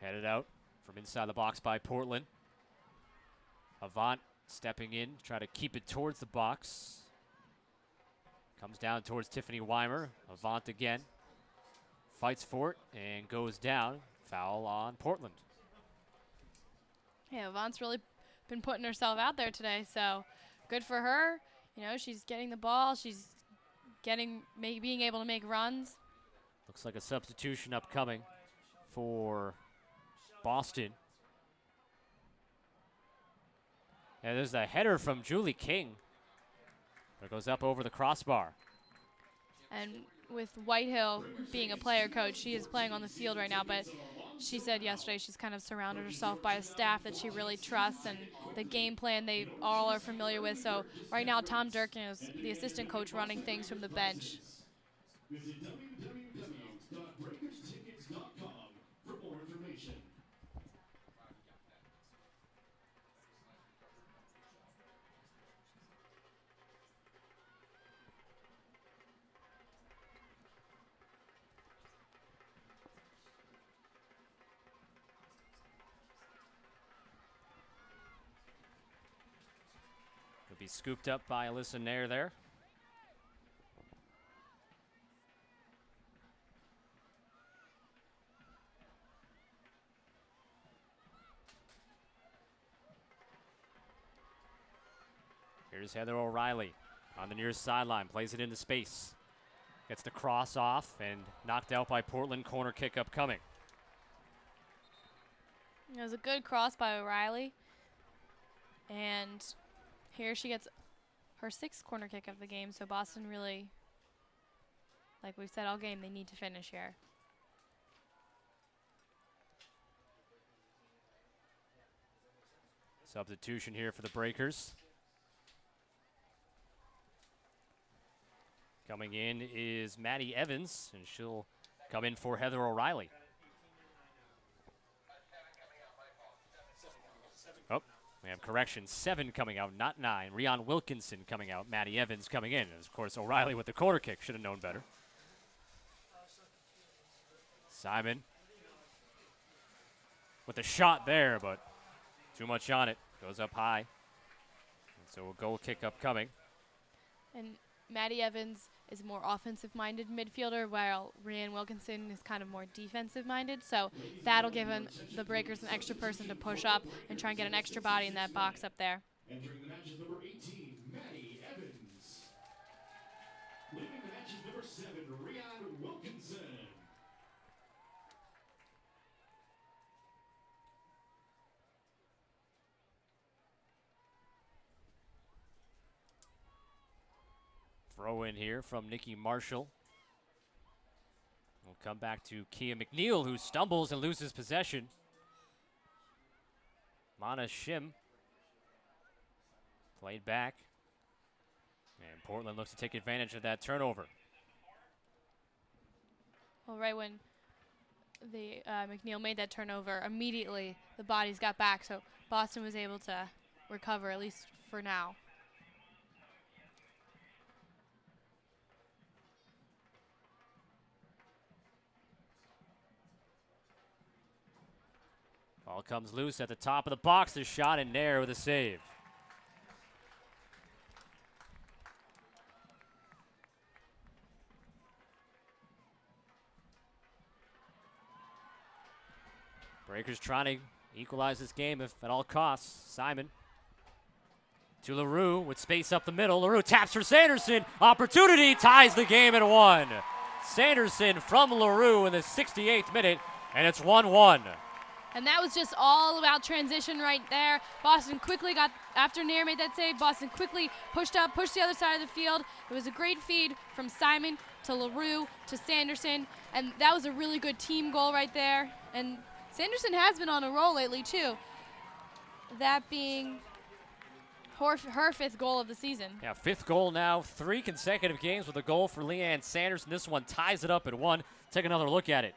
Headed out from inside the box by Portland. Avant stepping in, try to keep it towards the box. Comes down towards Tiffany Weimer. Avant again. Fights for it and goes down. Foul on Portland. Yeah, Avant's really been putting herself out there today, so good for her. You know, she's getting the ball. She's being able to make runs. Looks like a substitution upcoming for Boston. And there's a header from Julie King. That goes up over the crossbar. And with Whitehill being a player coach, she is playing on the field right now, but she said yesterday she's kind of surrounded herself by a staff that she really trusts, and the game plan they all are familiar with. So right now Tom Durkin is the assistant coach running things from the bench. Visit www.breakerstickets.com for more information. Could be scooped up by Alyssa Nair there. Here's Heather O'Reilly on the near sideline, plays it into space. Gets the cross off and knocked out by Portland. Corner kick upcoming. It was a good cross by O'Reilly. And here she gets her 6th corner kick of the game. So Boston really, like we've said all game, they need to finish here. Substitution here for the Breakers. Coming in is Maddie Evans, and she'll come in for Heather O'Reilly. Oh, we have correction. 7 coming out, not 9. Rion Wilkinson coming out. Maddie Evans coming in. And of course, O'Reilly with the corner kick. Should have known better. Simon with a shot there, but too much on it. Goes up high. And so a goal kick upcoming. And Maddie Evans is a more offensive-minded midfielder, while Rian Wilkinson is kind of more defensive-minded. So that'll give the Breakers an extra person to push up and try and get an extra body in that box up there. Entering the match is number 18, Maddie Evans. Leaving the match is number 7, Rian Wilkinson. Throw in here from Nikki Marshall. We'll come back to Kia McNeil, who stumbles and loses possession. Mana Shim played back. And Portland looks to take advantage of that turnover. Well, right when the McNeil made that turnover, immediately the bodies got back, so Boston was able to recover, at least for now. Ball comes loose at the top of the box. The shot in there with a save. Breakers trying to equalize this game if at all costs. Simon to LaRue with space up the middle. LaRue taps for Sanderson. Opportunity, ties the game at 1. Sanderson from LaRue in the 68th minute, and it's 1-1. And that was just all about transition right there. Boston quickly got, after Nair made that save, Boston quickly pushed up, pushed the other side of the field. It was a great feed from Simon to LaRue to Sanderson, and that was a really good team goal right there. And Sanderson has been on a roll lately too, that being her 5th goal of the season. Yeah, 5th goal now, 3 consecutive games with a goal for Leanne Sanderson. This one ties it up at 1. Take another look at it.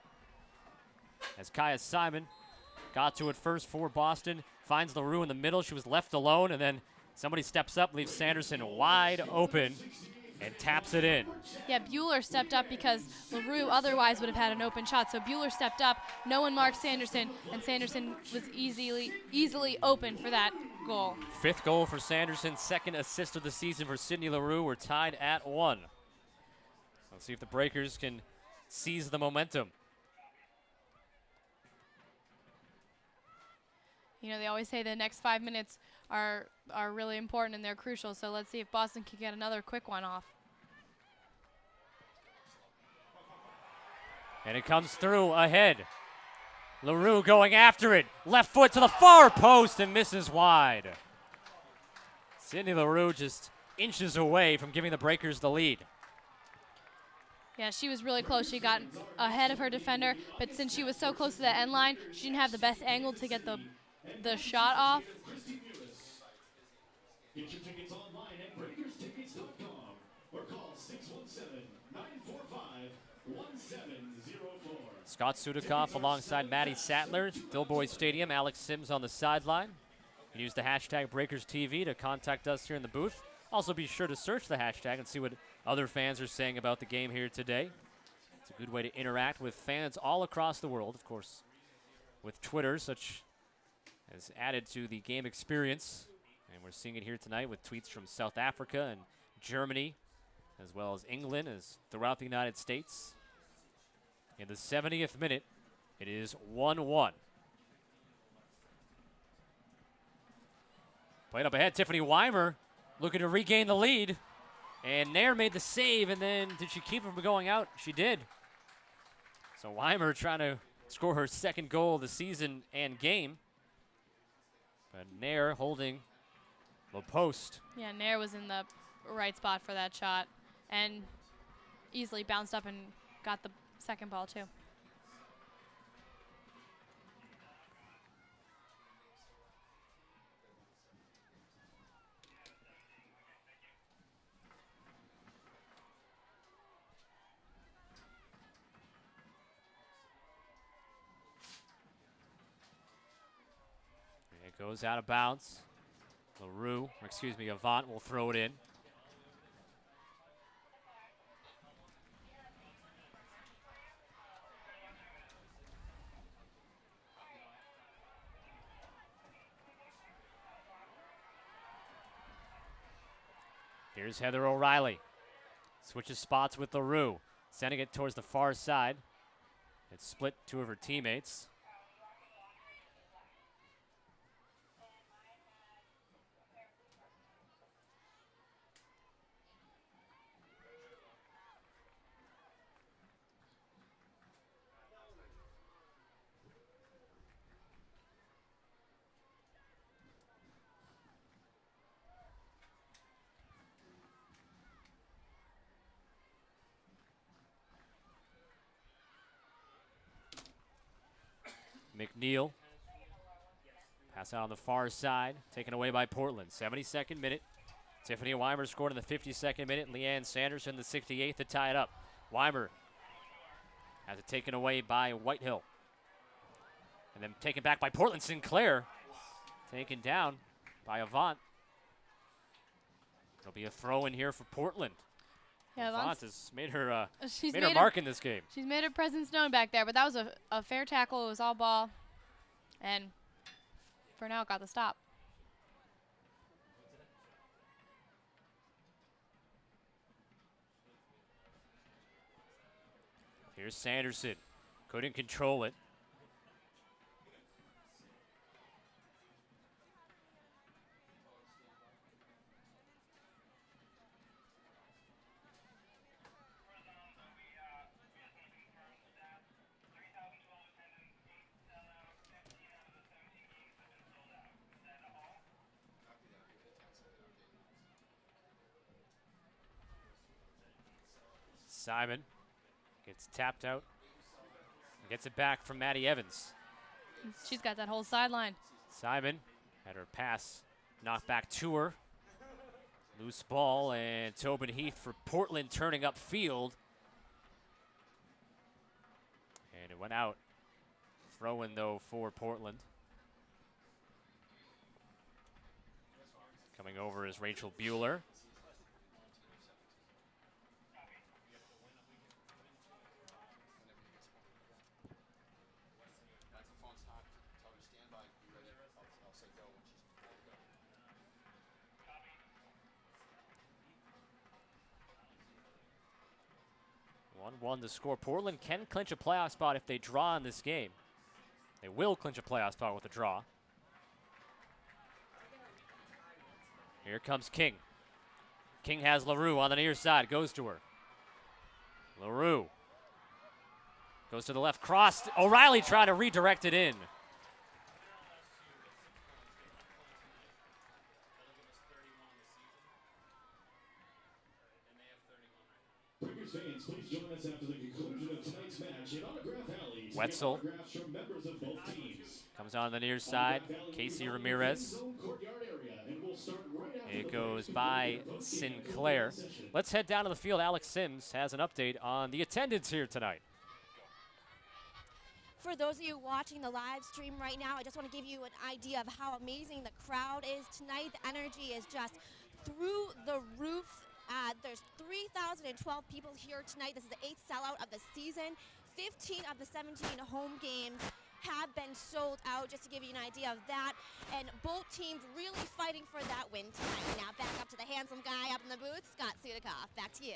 As Kaya Simon got to it first for Boston, finds LaRue in the middle. She was left alone, and then somebody steps up, leaves Sanderson wide open, and taps it in. Yeah, Bueller stepped up because LaRue otherwise would have had an open shot. So Bueller stepped up, no one marked Sanderson, and Sanderson was easily open for that goal. 5th goal for Sanderson, 2nd assist of the season for Sydney LaRue. We're tied at 1. Let's see if the Breakers can seize the momentum. You know, they always say the next 5 minutes are really important and they're crucial. So let's see if Boston can get another quick one off. And it comes through ahead. LaRue going after it. Left foot to the far post and misses wide. Sydney LaRue just inches away from giving the Breakers the lead. Yeah, she was really close. She got ahead of her defender, but since she was so close to the end line, she didn't have the best angle to get the shot off. Get your tickets online at BreakersTickets.com or call 617-945-1704. Scott Sudikoff alongside Maddie Sattler, Dilboy Stadium. Alex Sims on the sideline. You can use the hashtag BreakersTV to contact us here in the booth. Also be sure to search the hashtag and see what other fans are saying about the game here today. It's a good way to interact with fans all across the world, of course. With Twitter, such has added to the game experience. And we're seeing it here tonight with tweets from South Africa and Germany, as well as England, as throughout the United States. In the 70th minute, it is 1-1. Played up ahead, Tiffany Weimer looking to regain the lead. And Nair made the save, and then did she keep him from going out? She did. So Weimer trying to score her second goal of the season and game. But Nair holding the post. Yeah, Nair was in the right spot for that shot and easily bounced up and got the second ball too. It goes out of bounds. Avant will throw it in. Here's Heather O'Reilly. Switches spots with LaRue. Sending it towards the far side. It's split two of her teammates. McNeil. Pass out on the far side, taken away by Portland. 72nd minute. Tiffany Weimer scored in the 52nd minute. Leanne Sanderson the 68th to tie it up. Weimer has it taken away by Whitehill. And then taken back by Portland. Sinclair taken down by Avant. It'll be a throw in here for Portland. Yeah, Avant has made her she's made her mark in this game. She's made her presence known back there, but that was a fair tackle. It was all ball, and for now, got the stop. Here's Sanderson. Couldn't control it. Simon gets tapped out. Gets it back from Maddie Evans. She's got that whole sideline. Simon had her pass knocked back to her. Loose ball, and Tobin Heath for Portland turning up field. And it went out. Throw in, though, for Portland. Coming over is Rachel Bueller. One to score. Portland can clinch a playoff spot if they draw in this game. They will clinch a playoff spot with a draw. Here comes King. King has LaRue on the near side. Goes to her. LaRue goes to the left. Cross. O'Reilly trying to redirect it in. Breakers fans, please join us after the conclusion of tonight's match in Autograph Alley. Wetzel Autographs from members of both teams. comes on the near side. Casey Ramirez. It goes by Sinclair. Let's head down to the field. Alex Sims has an update on the attendance here tonight. For those of you watching the live stream right now, I just want to give you an idea of how amazing the crowd is tonight. The energy is just through the roof. There's 3,012 people here tonight. This is the 8th sellout of the season. 15 of the 17 home games have been sold out, just to give you an idea of that. And both teams really fighting for that win tonight. Now back up to the handsome guy up in the booth, Scott Sudikoff. Back to you.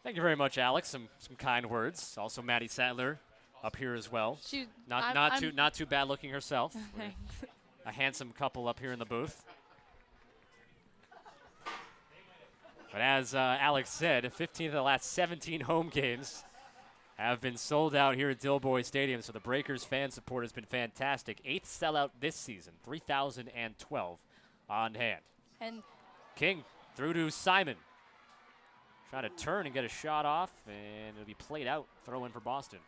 Thank you very much, Alex. Some kind words. Also, Maddie Sattler up here as well. Not too bad looking herself. A handsome couple up here in the booth. But as Alex said, 15 of the last 17 home games have been sold out here at Dilboy Stadium, so the Breakers fan support has been fantastic. 8th sellout this season, 3,012 on hand. And King through to Simon. Trying to turn and get a shot off, and it'll be played out. Throw in for Boston.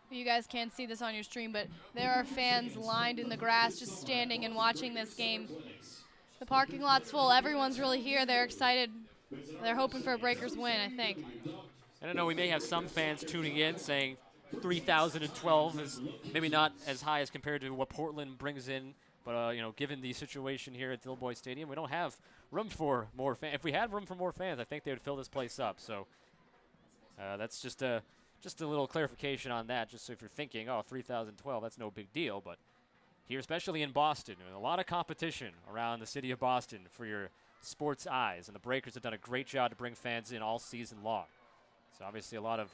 you guys can't see this on your stream, but there are fans lined in the grass just standing and watching this game. The parking lot's full. Everyone's really here. They're excited. They're hoping for a Breakers win, I think. I don't know, we may have some fans tuning in saying 3,012 is maybe not as high as compared to what Portland brings in, but you know, given the situation here at Dilboy Stadium, we don't have room for more fans. If we had room for more fans, I think they would fill this place up. So that's just a little clarification on that, just so if you're thinking, oh, 3,012, that's no big deal, but here, especially in Boston, a lot of competition around the city of Boston for your sports eyes, and the Breakers have done a great job to bring fans in all season long. So obviously a lot of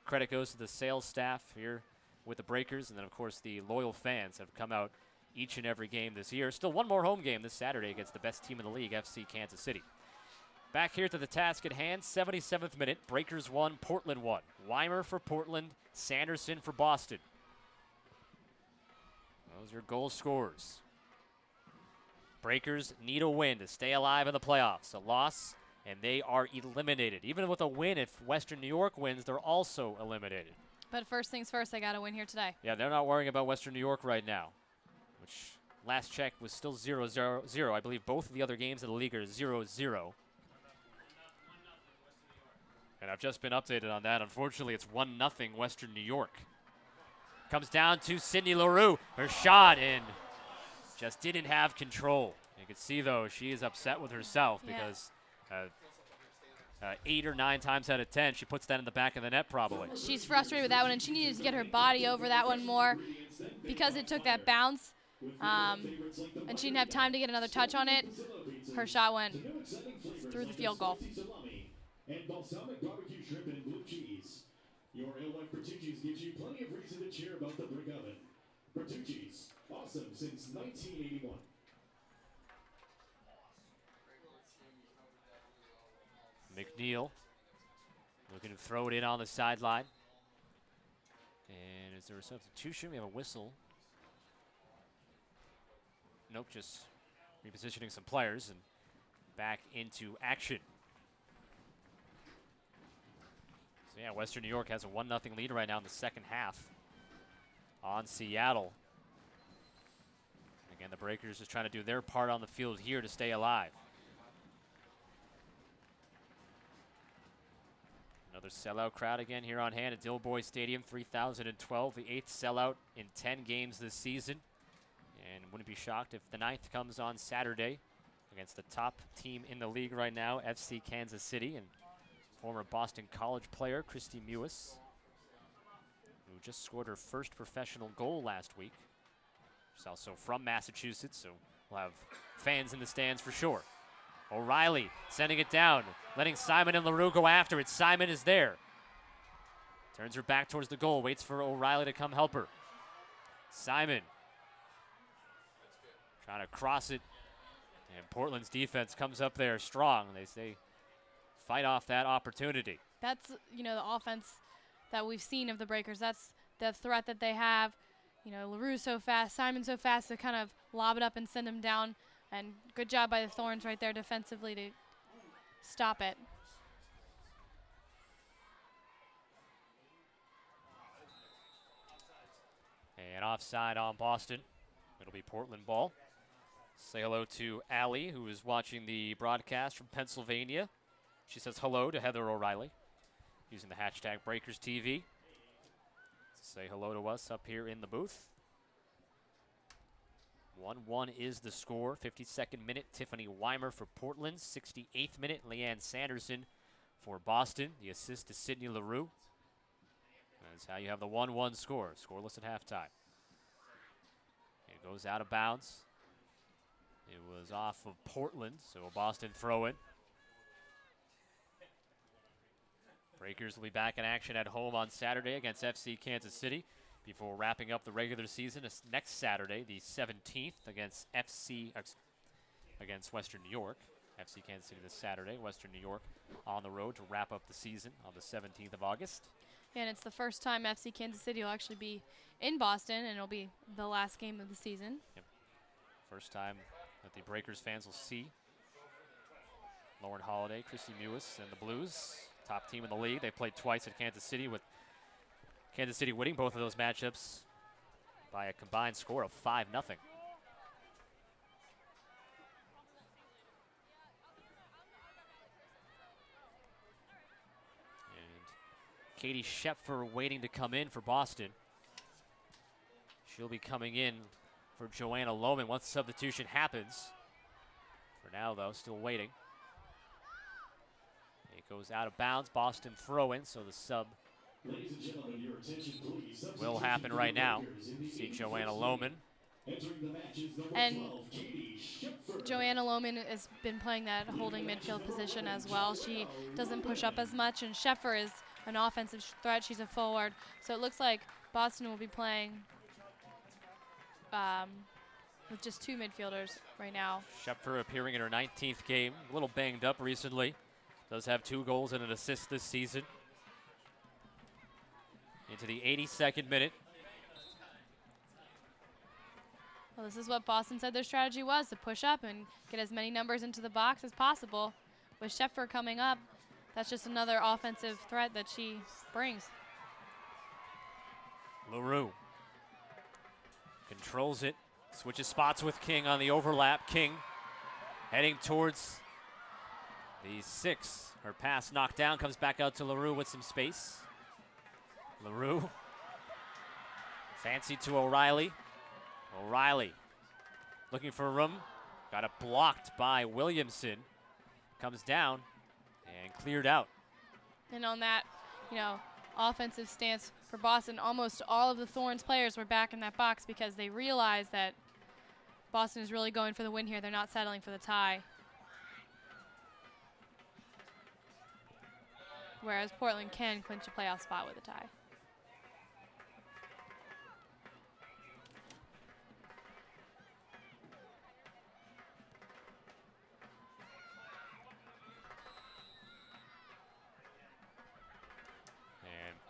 credit goes to the sales staff here with the Breakers, and then of course the loyal fans have come out each and every game this year. Still one more home game this Saturday against the best team in the league, FC Kansas City. Back here to the task at hand, 77th minute, Breakers 1, Portland 1. Weimer for Portland, Sanderson for Boston. Those are your goal scorers. Breakers need a win to stay alive in the playoffs. A loss, and they are eliminated. Even with a win, if Western New York wins, they're also eliminated. But first things first, I got to win here today. Yeah, they're not worrying about Western New York right now, which last check was still 0-0. I believe both of the other games in the league are 0-0. And I've just been updated on that. Unfortunately, it's 1-0 Western New York. Comes down to Sydney Leroux. Her shot in. Just didn't have control. You can see, though, she is upset with herself because 8 or 9 times out of 10, she puts that in the back of the net probably. She's frustrated with that one, and she needed to get her body over that one more because it took that bounce, and she didn't have time to get another touch on it. Her shot went through the field goal. And balsamic barbecue shrimp and blue cheese. Your alewife Bertucci's gives you plenty of reason to cheer about the brick oven. Bertucci's, awesome since 1981. McNeil looking to throw it in on the sideline. And is there a substitution? We have a whistle. Nope, just repositioning some players and back into action. So yeah, Western New York has a 1-0 lead right now in the second half on Seattle. Again, the Breakers just trying to do their part on the field here to stay alive. Another sellout crowd again here on hand at Dilboy Stadium, 3,012, the 8th sellout in 10 games this season. And wouldn't be shocked if the 9th comes on Saturday against the top team in the league right now, FC Kansas City, and former Boston College player Christy Mewis, who just scored her first professional goal last week. She's also from Massachusetts, so we'll have fans in the stands for sure. O'Reilly sending it down, letting Simon and LaRue go after it. Simon is there. Turns her back towards the goal, waits for O'Reilly to come help her. Simon trying to cross it, and Portland's defense comes up there strong. They say fight off that opportunity. That's, the offense that we've seen of the Breakers. That's the threat that they have. LaRue so fast, Simon so fast to kind of lob it up and send him down. And good job by the Thorns right there defensively to stop it. And offside on Boston. It'll be Portland ball. Say hello to Allie, who is watching the broadcast from Pennsylvania. She says hello to Heather O'Reilly using the hashtag BreakersTV. Say hello to us up here in the booth. 1-1 is the score. 52nd minute, Tiffany Weimer for Portland. 68th minute, Leanne Sanderson for Boston. The assist to Sydney LaRue. That's how you have the 1-1 score. Scoreless at halftime. It goes out of bounds. It was off of Portland, so a Boston throw-in. Breakers will be back in action at home on Saturday against FC Kansas City before wrapping up the regular season next Saturday, the 17th, against Western New York FC Kansas City this Saturday. Western New York on the road to wrap up the season on the 17th of August. And it's the first time FC Kansas City will actually be in Boston, and it'll be the last game of the season. Yep. First time that the Breakers fans will see Lauren Holiday, Christy Mewis, and the Blues, top team in the league. They played twice at Kansas City, with Kansas City winning both of those matchups by a combined score of 5-0. Katie Schepfer waiting to come in for Boston. She'll be coming in for Joanna Lohman once the substitution happens. For now, though, still waiting. It goes out of bounds. Boston throw-in, so the sub Ladies and gentlemen, your attention, please. will happen right now. See Joanna Lohman. Entering the match is number And 12, Katie Schepfer. Joanna Lohman has been playing that holding midfield position as well. She doesn't push up as much, and Schepfer is an offensive threat. She's a forward. So it looks like Boston will be playing with just two midfielders right now. Schepfer appearing in her 19th game. A little banged up recently. Does have 2 goals and an assist this season. Into the 82nd minute. Well, this is what Boston said their strategy was, to push up and get as many numbers into the box as possible. With Schepfer coming up, that's just another offensive threat that she brings. LaRue controls it, switches spots with King on the overlap. King heading towards the 6. Her pass knocked down, comes back out to LaRue with some space. LaRue, fancy to O'Reilly. O'Reilly looking for room, got it blocked by Williamson. Comes down and cleared out. And on that, offensive stance for Boston, almost all of the Thorns players were back in that box because they realized that Boston is really going for the win here. They're not settling for the tie. Whereas Portland can clinch a playoff spot with a tie.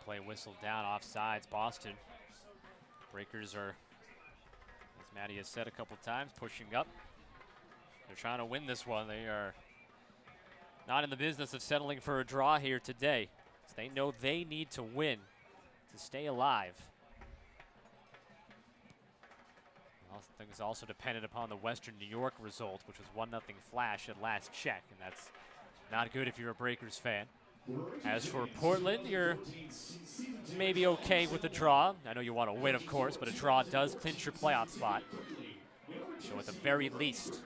Play whistled down, offsides, Boston. Breakers are, as Maddie has said a couple times, pushing up. They're trying to win this one. They are not in the business of settling for a draw here today. They know they need to win to stay alive. Things also dependent upon the Western New York result, which was 1-0 Flash at last check, and that's not good if you're a Breakers fan. As for Portland, you're maybe okay with a draw. I know you want to win, of course, but a draw does clinch your playoff spot. So at the very least,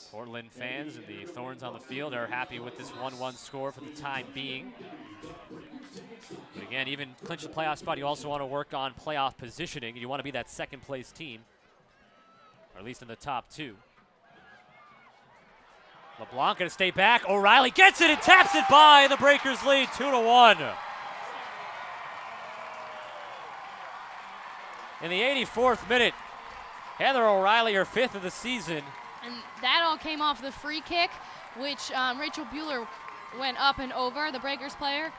Portland fans and the Thorns on the field are happy with this 1-1 score for the time being. But again, even clinch the playoff spot, you also want to work on playoff positioning. You want to be that second-place team, or at least in the top 2. LeBlanc going to stay back. O'Reilly gets it and taps it by. The Breakers lead 2-1. In the 84th minute, Heather O'Reilly, her 5th of the season. And that all came off the free kick, which Rachel Bueller went up and over. The Breakers player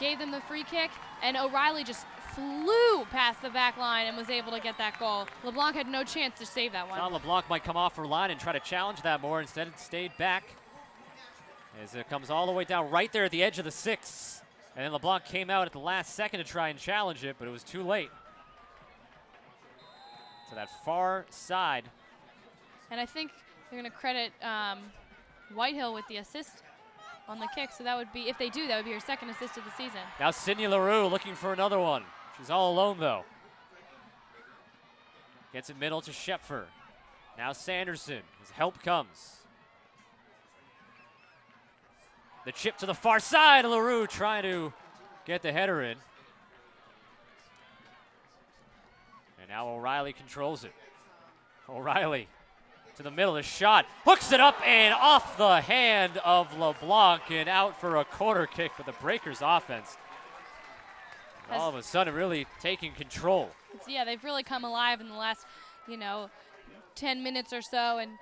gave them the free kick, and O'Reilly just flew past the back line and was able to get that goal. LeBlanc had no chance to save that one. Now LeBlanc might come off her line and try to challenge that more. Instead, it stayed back as it comes all the way down right there at the edge of the 6. And then LeBlanc came out at the last second to try and challenge it, but it was too late. To that far side. And I think they're going to credit Whitehill with the assist on the kick. So that would be, if they do, that would be her 2nd assist of the season. Now Sydney LaRue looking for another one. She's all alone, though. Gets it middle to Schepfer. Now Sanderson, as help comes. The chip to the far side, LaRue trying to get the header in. And now O'Reilly controls it. O'Reilly to the middle, the shot, hooks it up and off the hand of LeBlanc and out for a corner kick for the Breakers offense. All of a sudden really taking control. Yeah, they've really come alive in the last, 10 minutes or so, and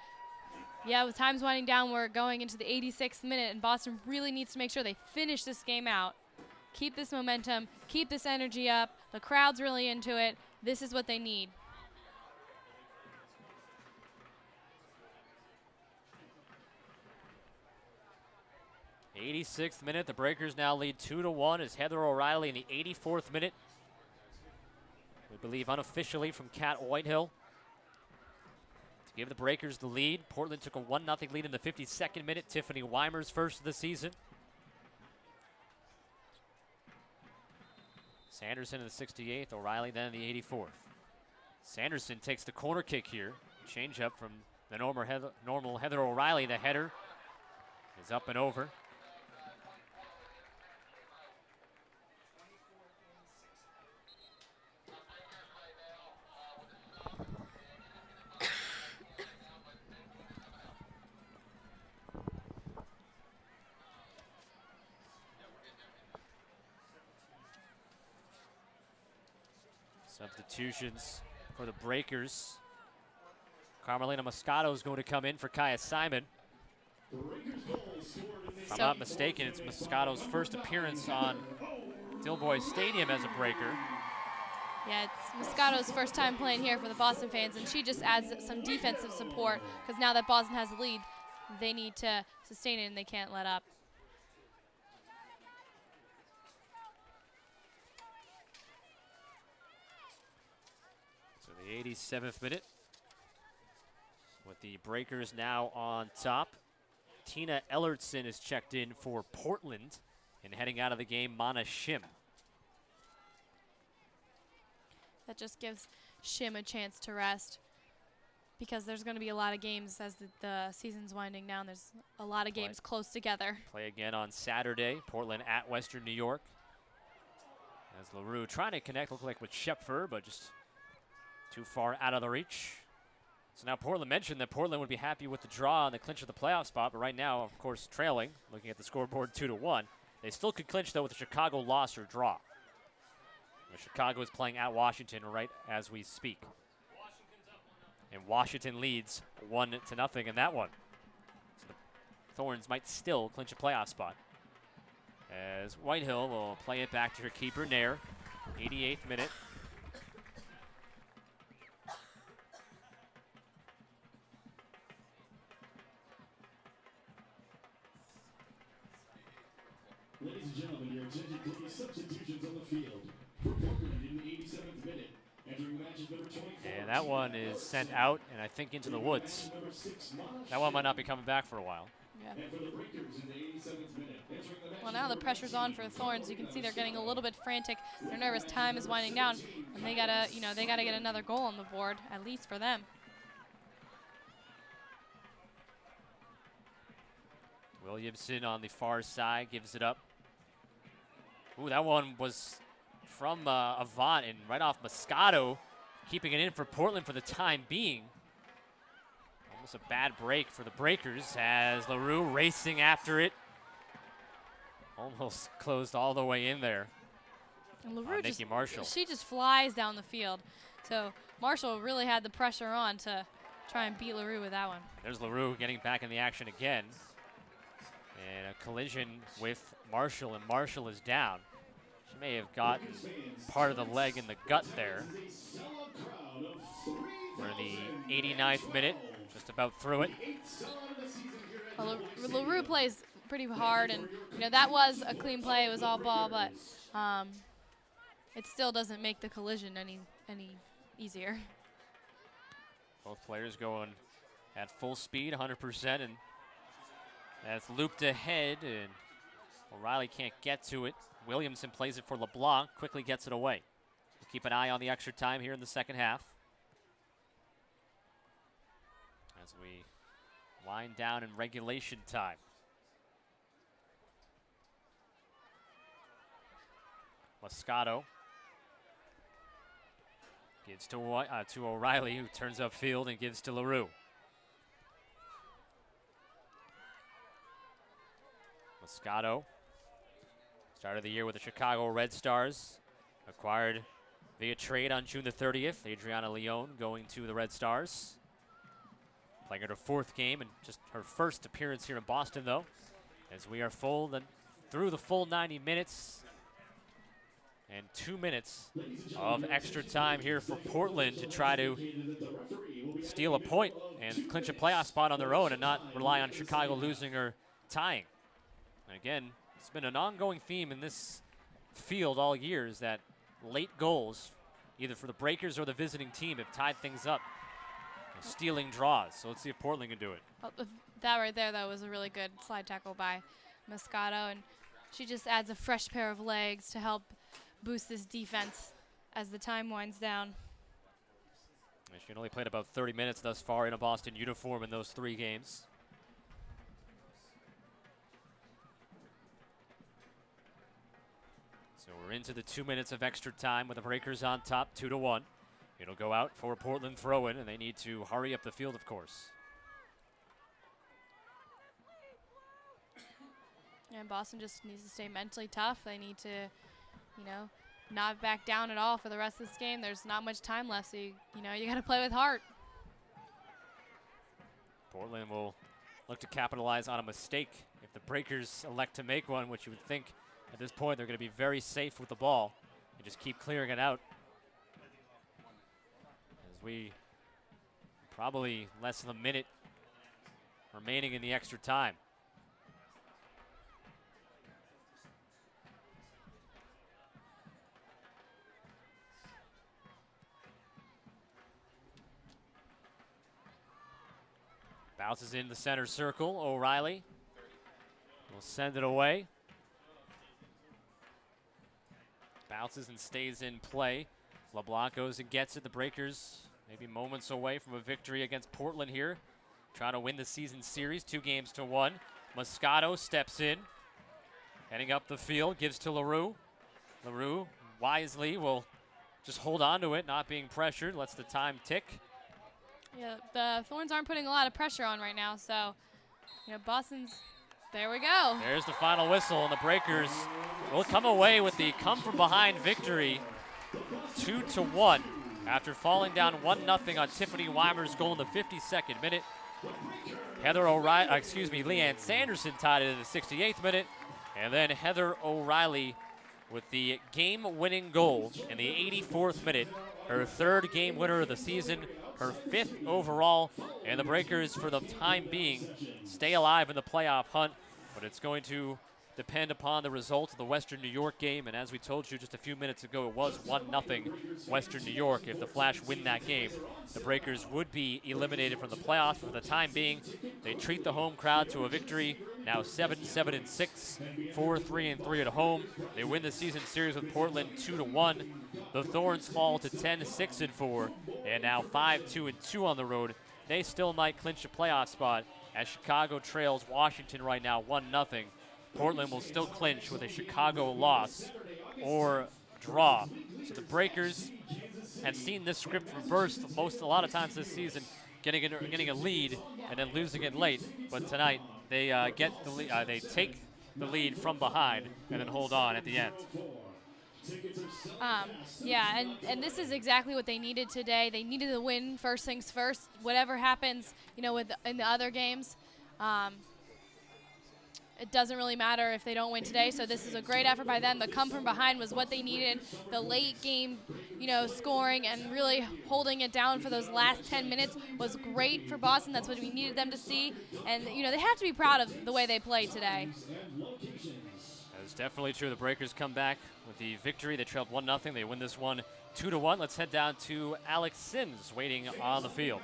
Yeah, with time's winding down, we're going into the 86th minute, and Boston really needs to make sure they finish this game out. Keep this momentum, keep this energy up. The crowd's really into it. This is what they need. 86th minute, the Breakers now lead 2-1 as Heather O'Reilly in the 84th minute. We believe unofficially from Kat Whitehill to give the Breakers the lead. Portland took a 1-0 lead in the 52nd minute. Tiffany Weimer's first of the season. Sanderson in the 68th, O'Reilly then in the 84th. Sanderson takes the corner kick here. Change up from the normal Heather O'Reilly. The header is up and over. Substitutions for the Breakers. Carmelina Moscato is going to come in for Kaya Simon. If I'm not mistaken, it's Moscato's first appearance on Dilboy Stadium as a Breaker. Yeah, it's Moscato's first time playing here for the Boston fans, and she just adds some defensive support because now that Boston has the lead, they need to sustain it and they can't let up. So the 87th minute with the Breakers now on top. Tina Ellertson is checked in for Portland, and heading out of the game, Mana Shim. That just gives Shim a chance to rest because there's going to be a lot of games as the season's winding down. There's a lot of games close together. Play again on Saturday, Portland at Western New York. As LaRue trying to connect, look like with Shepfer, but just too far out of the reach. So now Portland mentioned that Portland would be happy with the draw and the clinch of the playoff spot, but right now, of course, trailing, looking at the scoreboard 2-1. They still could clinch, though, with a Chicago loss or draw. Chicago is playing at Washington right as we speak. And Washington leads 1-0 in that one. So the Thorns might still clinch a playoff spot. As Whitehill will play it back to her keeper, Nair. 88th minute. Ladies and gentlemen, your attention please. Substitutions on the field. For Portland in the 87th minute. Entering matches number 24. And that one is sent out, and I think into the woods. That one might not be coming back for a while. Yeah. And for the Breakers in the 87th minute. Entering the match Well, now the pressure's on for the Thorns. You can see they're getting a little bit frantic. They're nervous. Time is winding down, and they gotta get another goal on the board, at least for them. Williamson on the far side gives it up. Ooh, that one was from Avant and right off Moscato, keeping it in for Portland for the time being. Almost a bad break for the Breakers as LaRue racing after it. Almost closed all the way in there. And LaRue Nikki Marshall. She just flies down the field. So Marshall really had the pressure on to try and beat LaRue with that one. There's LaRue getting back in the action again. And a collision with Marshall, and Marshall is down. She may have gotten part of the leg in the gut there. We're in the 89th minute, just about through it. Well, LaRue plays pretty hard, and that was a clean play. It was all ball, but it still doesn't make the collision any easier. Both players going at full speed, 100%, and that's looped ahead, and O'Reilly can't get to it. Williamson plays it for LeBlanc, quickly gets it away. We'll keep an eye on the extra time here in the second half as we wind down in regulation time. Moscato gives to O'Reilly, who turns upfield and gives to LaRue. Moscato started the year with the Chicago Red Stars, acquired via trade on June the 30th. Adriana Leon going to the Red Stars. Playing her fourth game and just her first appearance here in Boston, though, as we are through the full 90 minutes and 2 minutes of extra time here for Portland to try to steal a point and clinch a playoff spot on their own and not rely on Chicago losing or tying. And again, it's been an ongoing theme in this field all year is that late goals, either for the Breakers or the visiting team, have tied things up. Stealing draws. So let's see if Portland can do it. Well, that right there, though, was a really good slide tackle by Moscato, and she just adds a fresh pair of legs to help boost this defense as the time winds down. And she only played about 30 minutes thus far in a Boston uniform in those 3 games. So we're into the 2 minutes of extra time with the Breakers on top, 2-1. It'll go out for a Portland throw-in, and they need to hurry up the field, of course. And Boston just needs to stay mentally tough. They need to, not back down at all for the rest of this game. There's not much time left, so you got to play with heart. Portland will look to capitalize on a mistake if the Breakers elect to make one, which you would think at this point they're going to be very safe with the ball and just keep clearing it out. As we probably less than a minute remaining in the extra time. Bounces in the center circle. O'Reilly will send it away. Bounces and stays in play. LeBlanc goes and gets it. The Breakers maybe moments away from a victory against Portland here. Trying to win the season series, 2-1. Moscato steps in. Heading up the field, gives to LaRue. LaRue wisely will just hold on to it, not being pressured. Lets the time tick. Yeah, the Thorns aren't putting a lot of pressure on right now, so, Boston's, there we go. There's the final whistle, and the Breakers will come away with the come-from-behind victory, 2-1, after falling down 1-0 on Tiffany Weimer's goal in the 52nd minute. Leanne Sanderson tied it in the 68th minute, and then Heather O'Reilly with the game-winning goal in the 84th minute, her 3rd game winner of the season, her 5th overall, and the Breakers, for the time being, stay alive in the playoff hunt, but it's going to depend upon the results of the Western New York game, and as we told you just a few minutes ago, it was 1-0 Western New York. If the Flash win that game, the Breakers would be eliminated from the playoffs. For the time being, they treat the home crowd to a victory, now 7-7-6, 4-3-3 at home. They win the season series with Portland 2-1. The Thorns fall to 10-6-4, and now 5-2-2 on the road. They still might clinch a playoff spot as Chicago trails Washington right now 1-0. Portland will still clinch with a Chicago loss or draw. So the Breakers have seen this script reversed a lot of times this season, getting a lead and then losing it late. But tonight they they take the lead from behind and then hold on at the end. And this is exactly what they needed today. They needed to win first things first. Whatever happens, in the other games, it doesn't really matter if they don't win today. So this is a great effort by them. The come from behind was what they needed. The late game, scoring and really holding it down for those last 10 minutes was great for Boston. That's what we needed them to see. And, they have to be proud of the way they played today. That's definitely true. The Breakers come back with the victory. They trailed 1-0. They win this one 2-1. Let's head down to Alex Sims waiting on the field.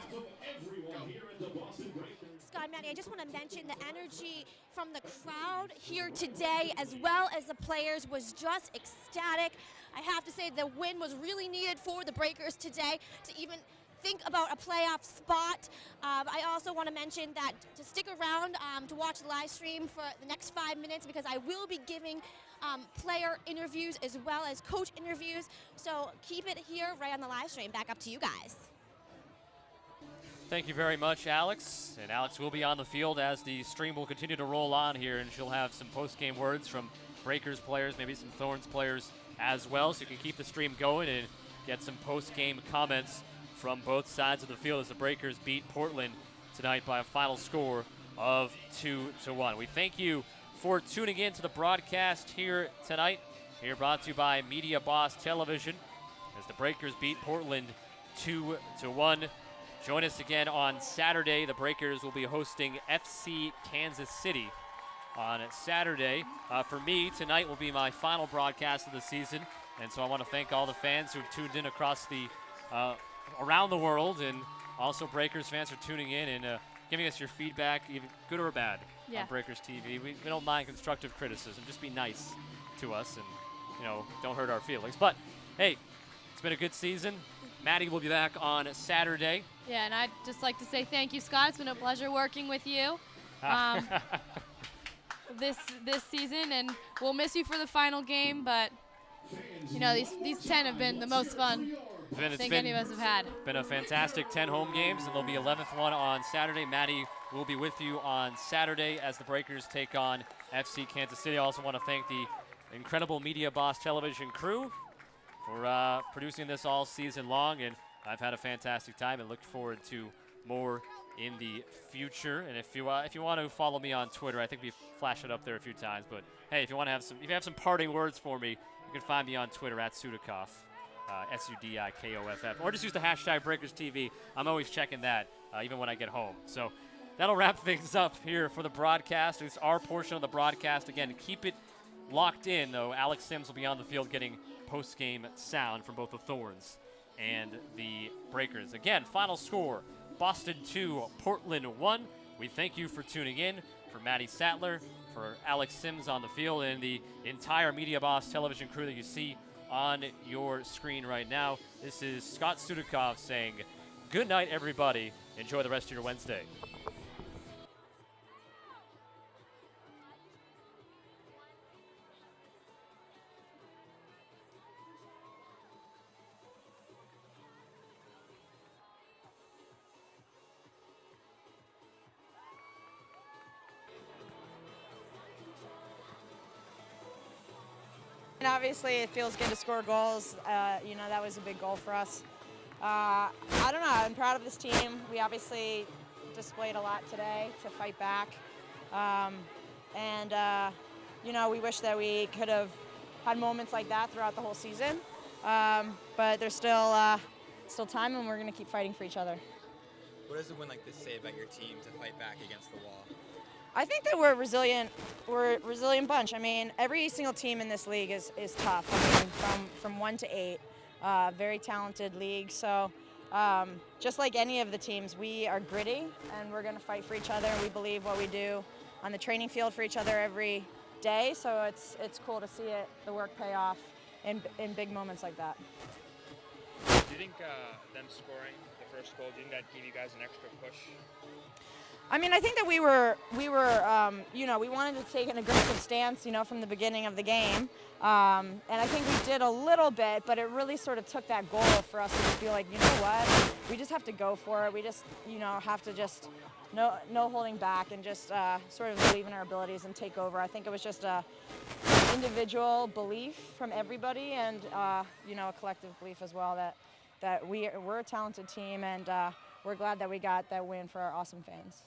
Scott, Maddie, I just want to mention the energy from the crowd here today, as well as the players, was just ecstatic. I have to say the win was really needed for the Breakers today to even think about a playoff spot. I also want to mention that to stick around to watch the live stream for the next 5 minutes, because I will be giving player interviews as well as coach interviews. So keep it here right on the live stream. Back up to you guys. Thank you very much, Alex. And Alex will be on the field as the stream will continue to roll on here, and she'll have some post-game words from Breakers players, maybe some Thorns players as well, so you can keep the stream going and get some post-game comments from both sides of the field as the Breakers beat Portland tonight by a final score of 2-1. We thank you for tuning in to the broadcast here tonight. Here brought to you by Media Boss Television as the Breakers beat Portland 2-1. Join us again on Saturday. The Breakers will be hosting FC Kansas City on Saturday. For me, tonight will be my final broadcast of the season, and so I want to thank all the fans who've tuned in across the around the world, and also Breakers fans for tuning in and giving us your feedback, even good or bad, on Breakers TV. We don't mind constructive criticism. Just be nice to us and, don't hurt our feelings. But, hey, it's been a good season. Maddie will be back on Saturday. Yeah, and I'd just like to say thank you, Scott. It's been a pleasure working with you this season, and we'll miss you for the final game, but, these 10 have been the most fun I think any of us have had. Been a fantastic 10 home games, and there'll be 11th one on Saturday. Maddie will be with you on Saturday as the Breakers take on FC Kansas City. I also want to thank the incredible Media Boss Television crew for producing this all season long, and I've had a fantastic time and look forward to more in the future. And if you want to follow me on Twitter, I think we flashed it up there a few times. But hey, if you have some parting words for me, you can find me on Twitter at Sudikoff. SUDIKOFF, or just use the hashtag BreakersTV. I'm always checking that, even when I get home. So that'll wrap things up here for the broadcast. It's our portion of the broadcast. Again, keep it locked in, though. Alex Sims will be on the field getting post-game sound from both the Thorns and the Breakers. Again, final score, Boston 2, Portland 1. We thank you for tuning in. For Maddie Sattler, for Alex Sims on the field, and the entire Media Boss Television crew that you see on your screen right now. This is Scott Sudikoff saying good night, everybody. Enjoy the rest of your Wednesday. And obviously, it feels good to score goals. That was a big goal for us. I don't know. I'm proud of this team. We obviously displayed a lot today to fight back. We wish that we could have had moments like that throughout the whole season. But there's still time, and we're going to keep fighting for each other. What does a win like this say about your team to fight back against the wall? I think that we're resilient. We're a resilient bunch. I mean, every single team in this league is tough. I mean, from 1 to 8, very talented league. So just like any of the teams, we are gritty, and we're going to fight for each other. We believe what we do on the training field for each other every day. So it's cool to see the work pay off in big moments like that. Do you think them scoring the first goal, do you think that gave you guys an extra push? I mean, I think that we we wanted to take an aggressive stance, from the beginning of the game. And I think we did a little bit, but it really sort of took that goal for us to just be like, you know what, we just have to go for it. We just, have to just no holding back and just sort of believe in our abilities and take over. I think it was just a individual belief from everybody and, a collective belief as well that we're a talented team, and we're glad that we got that win for our awesome fans.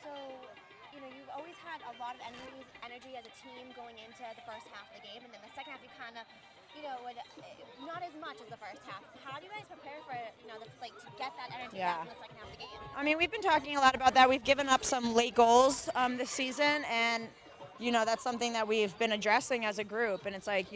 So, you've always had a lot of energy as a team going into the first half of the game, and then the second half you kind of, not as much as the first half. How do you guys prepare for, to get that energy back in the second half of the game? I mean, we've been talking a lot about that. We've given up some late goals this season, and, that's something that we've been addressing as a group, and it's like,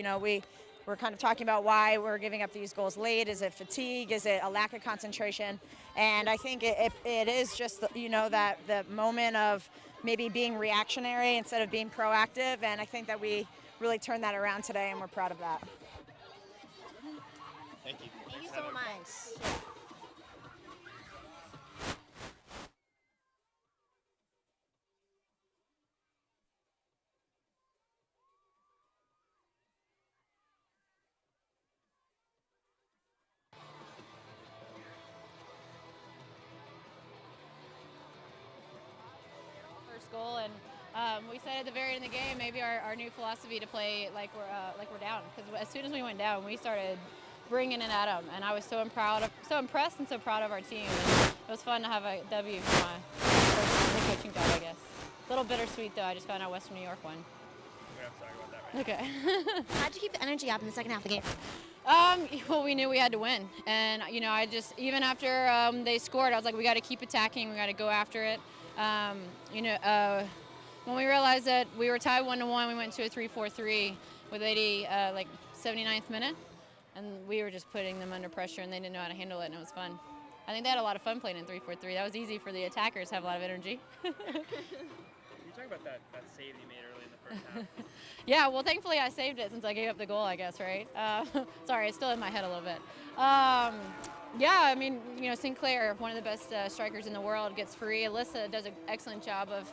we're kind of talking about why we're giving up these goals late. Is it fatigue? Is it a lack of concentration? And I think it is just, that the moment of maybe being reactionary instead of being proactive. And I think that we really turned that around today, and we're proud of that. Thank you. Thank you so much. Goal, and we said at the very end of the game, maybe our new philosophy to play like we're down, because as soon as we went down, we started bringing it at them, and I was so impressed and so proud of our team. And was fun to have a W for my first head coaching job, I guess. A little bittersweet though. I just found out Western New York won. We're going to talk about that right Okay. How'd you keep the energy up in the second half of the game? Well, we knew we had to win, and I just even after they scored, I was like, we got to keep attacking, we got to go after it. When we realized that we were tied 1-1, we went to a 3-4-3 with 79th minute, and we were just putting them under pressure, and they didn't know how to handle it, and it was fun. I think they had a lot of fun playing in 3-4-3. That was easy for the attackers to have a lot of energy. Can you talk about that save you made early in the first half? Yeah, well, thankfully I saved it since I gave up the goal, I guess, right? Sorry, it's still in my head a little bit. Yeah, I mean, Sinclair, one of the best strikers in the world, gets free. Alyssa does an excellent job of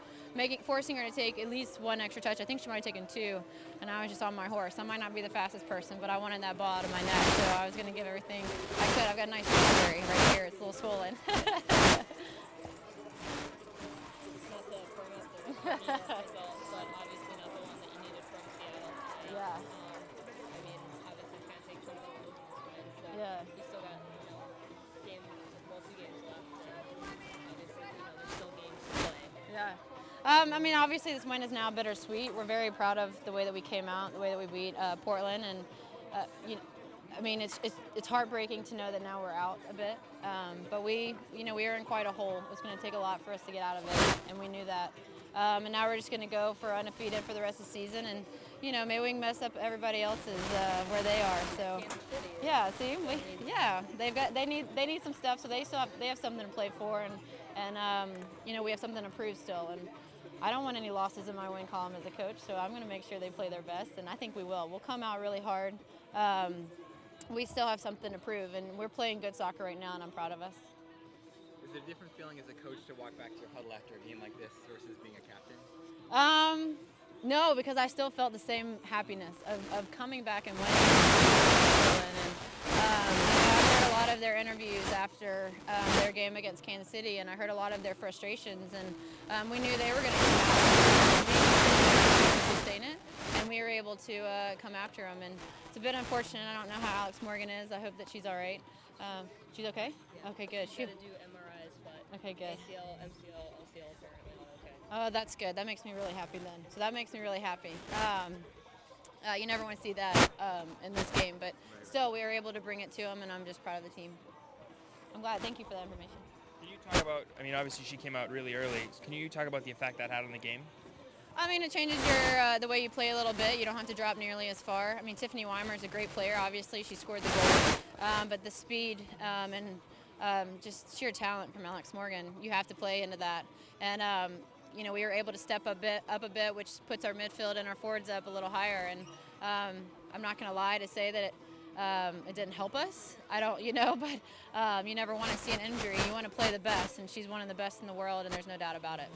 forcing her to take at least one extra touch. I think she might have taken two, and I was just on my horse. I might not be the fastest person, but I wanted that ball out of my net, so I was going to give everything I could. I've got a nice injury right here. It's a little swollen. Yeah. Yeah. You still got, two games left. Obviously, there's still games to play. Yeah. I mean, obviously this win is now bittersweet. We're very proud of the way that we came out, the way that we beat Portland, and I mean, it's heartbreaking to know that now we're out a bit. But we were in quite a hole. It was going to take a lot for us to get out of it, and we knew that. And now we're just going to go for undefeated for the rest of the season, and maybe we can mess up everybody else's where they are. So, yeah, see, they need some stuff, so they have something to play for, and we have something to prove still. And I don't want any losses in my win column as a coach, so I'm going to make sure they play their best, and I think we will. We'll come out really hard. We still have something to prove, and we're playing good soccer right now, and I'm proud of us. Is it a different feeling as a coach to walk back to your huddle after a game like this versus being a captain? No, because I still felt the same happiness of coming back and winning. I heard a lot of their interviews after their game against Kansas City, and I heard a lot of their frustrations, and we knew they were going to come out and sustain it, and we were able to come after them. And it's a bit unfortunate. I don't know how Alex Morgan is. I hope that she's all right. She's okay? Yeah. Okay, good. She's got to do MRIs, but okay, good. ACL, MCL, LCL apparently all okay. Oh, that's good. That makes me really happy then. So that makes me really happy. You never want to see that in this game, but still we were able to bring it to them, and I'm just proud of the team. I'm glad. Thank you for that information. Can you talk about, obviously she came out really early. Can you talk about the effect that had on the game? I mean, it changes the way you play a little bit. You don't have to drop nearly as far. I mean, Tiffany Weimer is a great player. Obviously, she scored the goal. But the speed and just sheer talent from Alex Morgan, you have to play into that. And we were able to step up a bit, which puts our midfield and our forwards up a little higher. And I'm not going to lie to say that it didn't help us. I don't, but you never want to see an injury. You want to play the best, and she's one of the best in the world, and there's no doubt about it.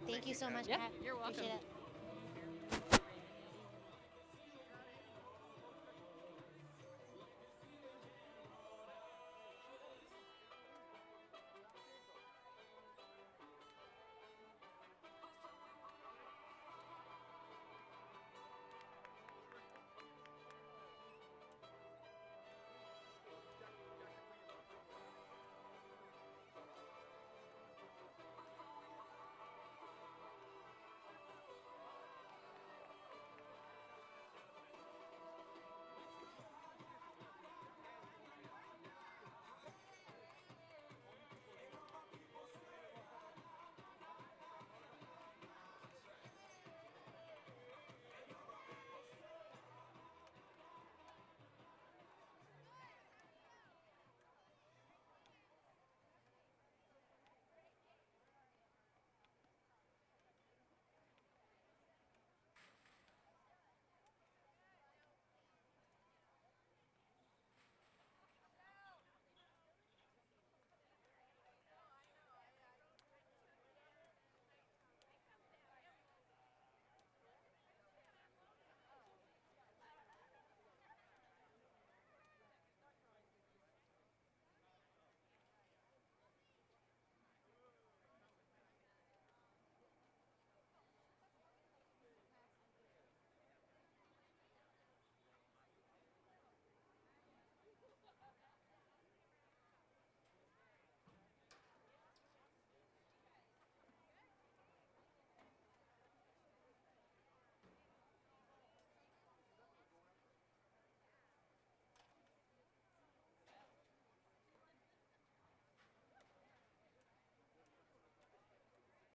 Thank you so much, Yeah, Pat. you're welcome. Appreciate it.